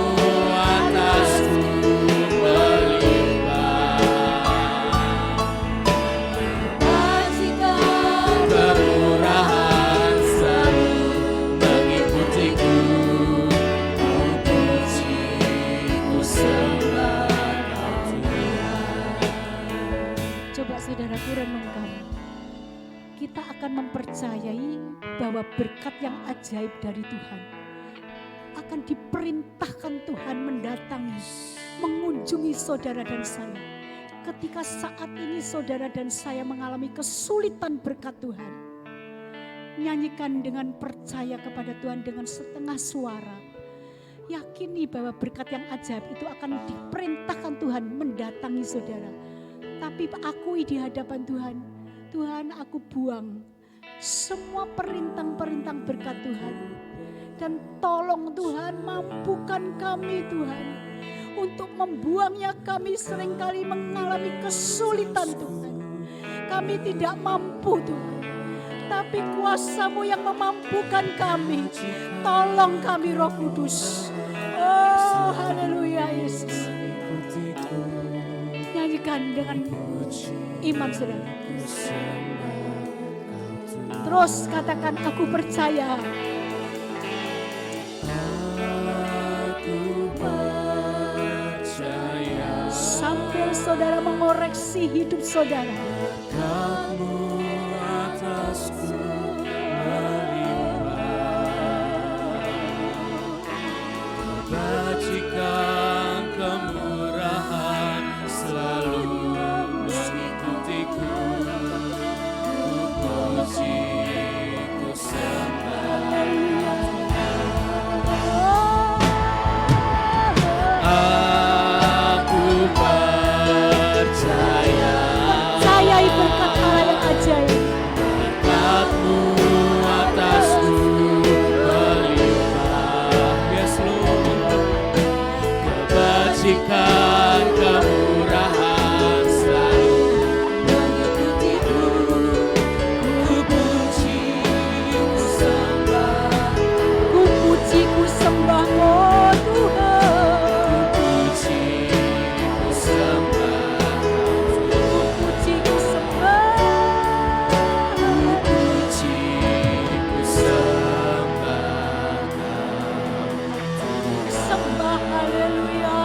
atasku melimpah, Kebajikan kemurahan selalu mengikutiku. Ku puji, ku sembah Kau Tuhan. Coba saudaraku renungkan. Kita akan mempercayai bahwa berkat yang ajaib dari Tuhan akan diperintahkan Tuhan mendatangi, mengunjungi saudara dan saya. Ketika saat ini saudara dan saya mengalami kesulitan berkat Tuhan, nyanyikan dengan percaya kepada Tuhan dengan setengah suara. Yakini bahwa berkat yang ajaib itu akan diperintahkan Tuhan mendatangi saudara. Tapi akui di hadapan Tuhan, Tuhan aku buang semua perintah-perintah berkat Tuhan. Dan tolong Tuhan mampukan kami Tuhan. Untuk membuangnya kami seringkali mengalami kesulitan Tuhan. Kami tidak mampu Tuhan. Tapi kuasa-Mu yang memampukan kami. Tolong kami Roh Kudus. Oh haleluya Yesus. Nyanyikan dengan iman saudara. Terus katakan aku percaya. Aku percaya Sambil saudara mengoreksi hidup saudara. berkat-Mu atasku melimpah, kebajikan kemurahan selalu mengikutiku. Ku puji, ku sembah. Aku percaya Percayai berkat Allah yang ajaib. berkat-Mu atasku melimpah. Yes Lord, kebajikan kemurahan selalu mengikutiku. Ku puji, ku sembah. Ku puji ku sembah oh Tuhan. Ku puji, ku sembah. Ku puji ku sembah. Ku puji, ku sembah. Sembah haleluya.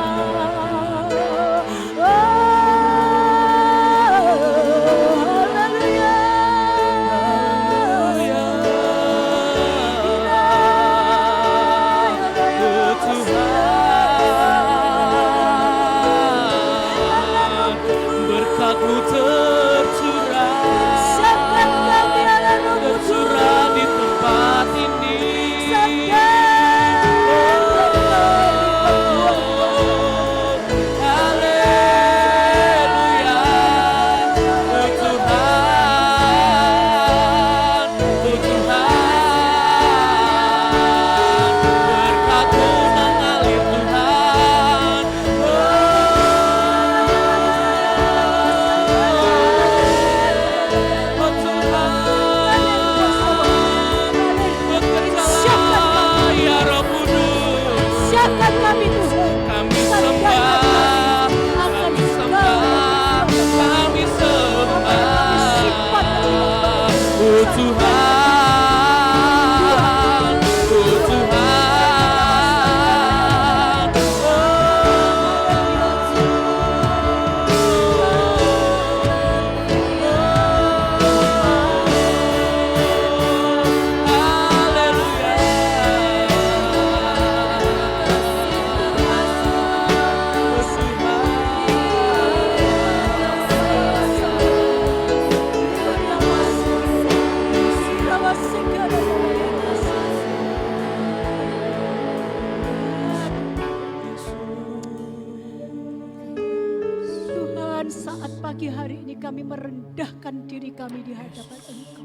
pagi hari ini kami merendahkan diri kami di hadapan Engkau.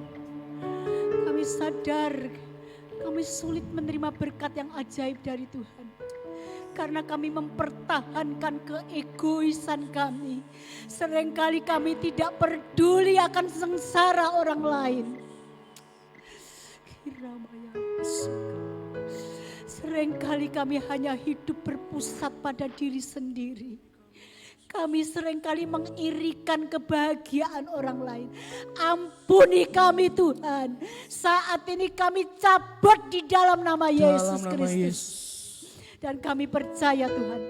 Kami sadar kami sulit menerima berkat yang ajaib dari Tuhan. Karena kami mempertahankan keegoisan kami. Seringkali kami tidak peduli akan sengsara orang lain. Seringkali kami hanya hidup berpusat pada diri sendiri. Kami seringkali mengirikan kebahagiaan orang lain. Ampuni kami Tuhan. Saat ini kami cabut di dalam nama Yesus Kristus. Dan kami percaya Tuhan,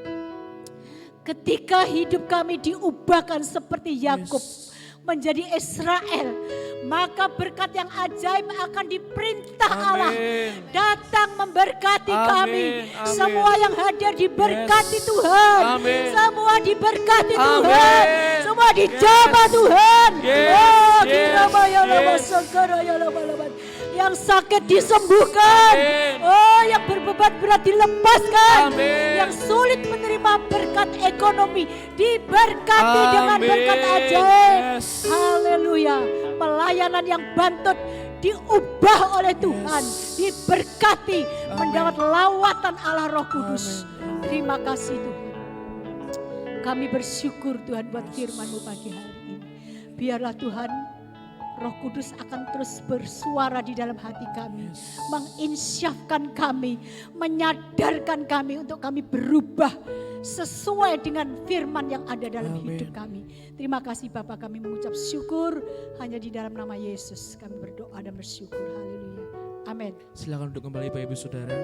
ketika hidup kami diubahkan seperti Yakub menjadi Israel, maka berkat yang ajaib akan diperintah Allah datang memberkati kami. Semua yang hadir diberkati Tuhan. Semua diberkati Tuhan. Semua dijamah Tuhan. Oh, kirabaya lama sangkaraya lama-lama. Yang sakit disembuhkan. Oh, yang berbeban berat dilepaskan. Yang sulit menerima berkat ekonomi diberkati dengan berkat ajaib. Haleluya. Pelayanan yang bantut diubah oleh Tuhan, diberkati, mendapat lawatan Allah Roh Kudus. Terima kasih Tuhan. Kami bersyukur Tuhan buat firman-Mu pagi hari ini. Biarlah Tuhan Roh Kudus akan terus bersuara di dalam hati kami, menginsyafkan kami, menyadarkan kami untuk kami berubah sesuai dengan firman yang ada dalam hidup kami. Terima kasih Bapa, kami mengucap syukur hanya di dalam nama Yesus kami berdoa dan bersyukur. Haleluya. Amin. Silakan duduk kembali Bapak Ibu Saudara.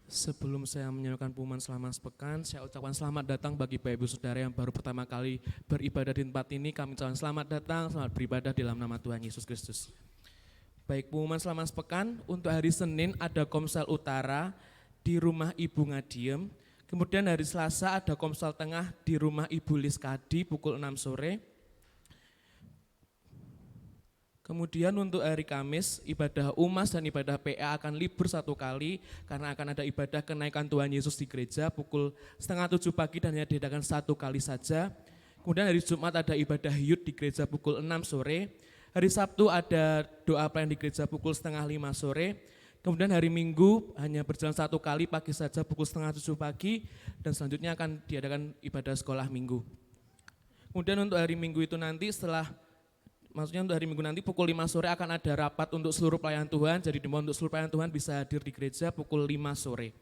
Sebelum saya menyanyikan pengumuman selama sepekan, saya ucapkan selamat datang bagi Bapak Ibu Saudara yang baru pertama kali beribadah di tempat ini. Kami ucapkan selamat datang, selamat beribadah di dalam nama Tuhan Yesus Kristus. Baik, pengumuman selama sepekan, untuk hari Senin ada Komsel Utara di rumah Ibu Ngadiem. Kemudian hari Selasa ada Komsel Tengah di rumah Ibu Liskadi pukul 6 sore. Kemudian untuk hari Kamis, ibadah UMAS dan ibadah PA akan libur satu kali karena akan ada ibadah kenaikan Tuhan Yesus di gereja pukul 6:30 pagi dan hanya diadakan satu kali saja. Kemudian hari Jumat ada ibadah Yud di gereja pukul 6 sore. Hari Sabtu ada doa pelayan di gereja pukul 6:30 sore. Kemudian hari Minggu hanya berjalan satu kali pagi saja pukul 6:30 pagi dan selanjutnya akan diadakan ibadah sekolah minggu. Kemudian untuk hari Minggu itu nanti untuk hari Minggu nanti pukul 5 sore akan ada rapat untuk seluruh pelayan Tuhan. Jadi dimohon untuk seluruh pelayan Tuhan bisa hadir di gereja pukul 5 sore.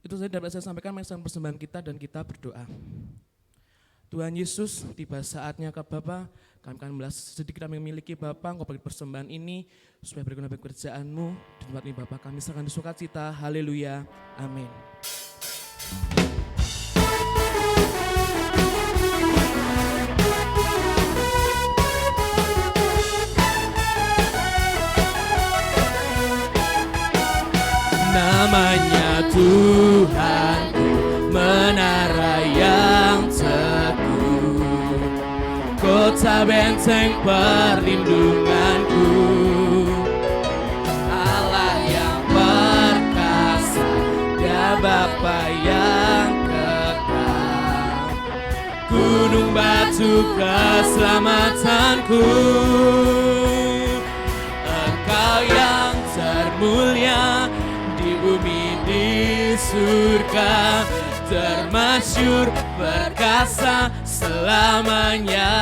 Itu saja dapat saya sampaikan mengenai persembahan kita dan kita berdoa. Tuhan Yesus, tiba saatnya ke Bapa, kami akan membalas sedikit kami memiliki Bapa, Engkau bagi persembahan ini supaya berguna bagi pekerjaan-Mu. Di tempat ini Bapa, kami serahkan di sukacita. Haleluya. Amin. Namanya Tuhanku, menara yang teguh, kota benteng perlindunganku, Allah yang perkasa, Dia Bapa yang kekal, gunung batu keselamatanku, Engkau yang termulia di bumi di surga, termasyur perkasa selamanya.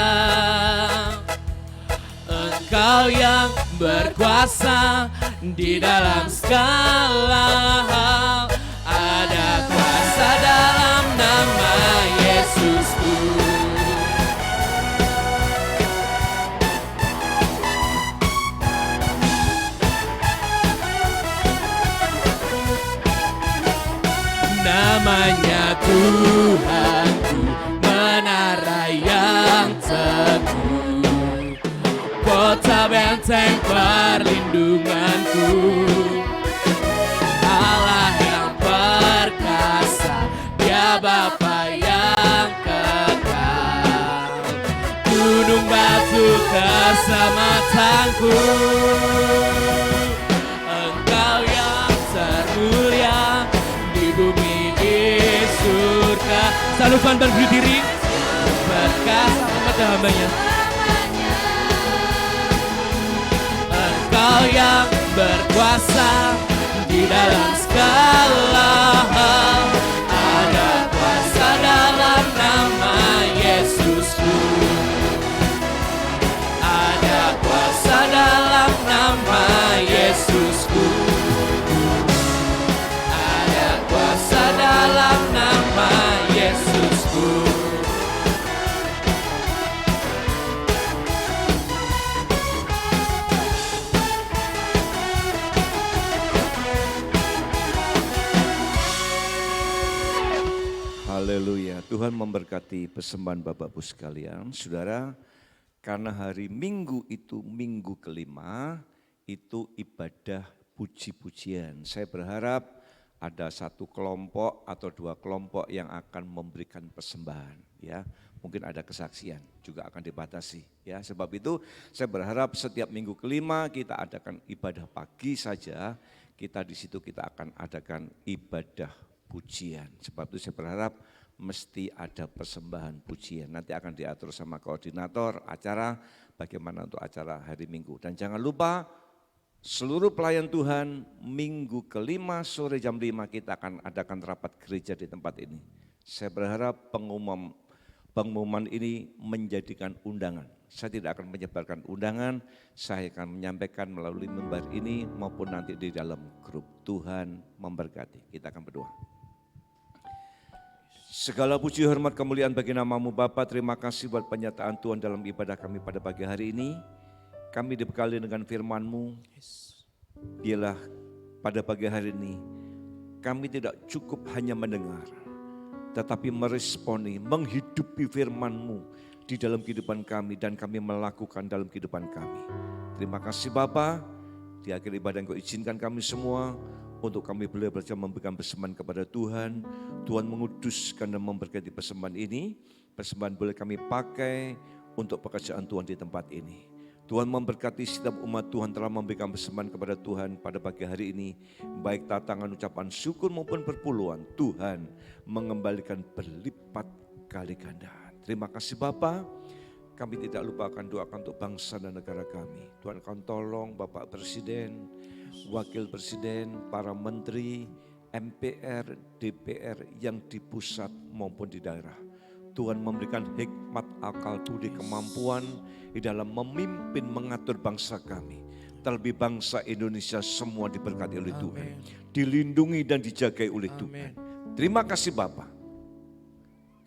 Engkau yang berkuasa di dalam segala hal, ada kuasa dalam nama Yesusku. Namanya Tuhanku, menara yang teguh, kota benteng perlindunganku, Allah yang perkasa, Dia Bapa yang kekal, gunung batu keselamatanku, Engkau yang lupa berdiri diri. Berkata kepada hambanya, Engkau yang berkuasa di dalam segala hal. Ada kuasa dalam nama Yesusku. Ada kuasa dalam nama Yesusku. Ada kuasa dalam nama Yesusku. Haleluya. Tuhan memberkati persembahan Bapak Ibu sekalian. Saudara, karena hari Minggu itu minggu kelima, itu ibadah puji-pujian. Saya berharap ada satu kelompok atau dua kelompok yang akan memberikan persembahan. Ya, mungkin ada kesaksian juga akan dibatasi. Ya, sebab itu saya berharap setiap minggu kelima kita adakan ibadah pagi saja. Kita di situ kita akan adakan ibadah pujian. Sebab itu saya berharap mesti ada persembahan pujian. Nanti akan diatur sama koordinator acara bagaimana untuk acara hari Minggu. Dan jangan lupa seluruh pelayan Tuhan minggu kelima sore jam 5 kita akan adakan rapat gereja di tempat ini. Saya berharap pengumuman ini menjadikan undangan. Saya tidak akan menyebarkan undangan, saya akan menyampaikan melalui mimbar ini maupun nanti di dalam grup. Tuhan memberkati. Kita akan berdoa. Segala puji hormat kemuliaan bagi namamu Bapa. Terima kasih buat penyataan Tuhan dalam ibadah kami pada pagi hari ini. Kami dibekali dengan firman-Mu. Biarlah pada pagi hari ini kami tidak cukup hanya mendengar, tetapi meresponi, menghidupi firman-Mu di dalam kehidupan kami dan kami melakukan dalam kehidupan kami. Terima kasih Bapa. Di akhir ibadah Engkau izinkan kami semua untuk kami boleh belajar memberikan persembahan kepada Tuhan. Tuhan menguduskan dan memberkati persembahan ini. Persembahan boleh kami pakai untuk pekerjaan Tuhan di tempat ini. Tuhan memberkati setiap umat Tuhan telah memberikan persembahan kepada Tuhan pada pagi hari ini. Baik tatangan ucapan syukur maupun perpuluhan. Tuhan mengembalikan berlipat kali ganda. Terima kasih Bapa. Kami tidak lupakan doakan untuk bangsa dan negara kami. Tuhan akan tolong Bapak Presiden, Wakil Presiden, para menteri, MPR, DPR yang di pusat maupun di daerah. Tuhan memberikan hikmat, akal, budi, kemampuan di dalam memimpin, mengatur bangsa kami. Terlebih bangsa Indonesia semua diberkati oleh Tuhan. Dilindungi dan dijagai oleh Tuhan. Terima kasih Bapa.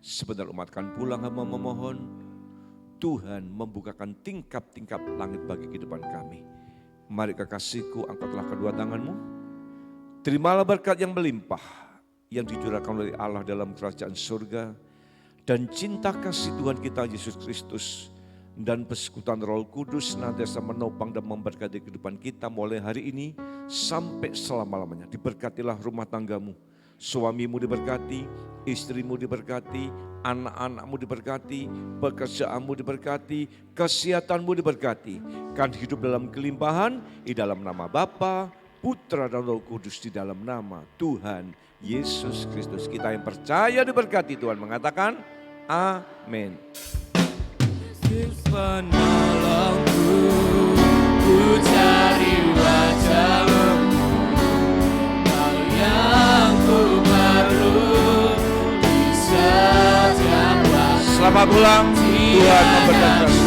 Sebentar umat akan pulang, hamba memohon Tuhan membukakan tingkap-tingkap langit bagi kehidupan kami. Mari kekasihku, angkatlah kedua tanganmu. Terimalah berkat yang melimpah yang dicurahkan oleh Allah dalam kerajaan surga. Dan cinta kasih Tuhan kita Yesus Kristus dan persekutuan Roh Kudus senantiasa menopang dan memberkati kehidupan kita mulai hari ini sampai selama-lamanya. Diberkatilah rumah tanggamu, suamimu diberkati, istrimu diberkati, anak-anakmu diberkati, pekerjaanmu diberkati, kesehatanmu diberkati. Kan hidup dalam kelimpahan di dalam nama Bapa, Putra dan Roh Kudus di dalam nama Tuhan Yesus Kristus. Kita yang percaya diberkati, Tuhan mengatakan amin. Penolongku, ku cari wajah-Mu, Kau yang ku perlu di setiap waktu. Selamat pulang, Tuhan memberkati.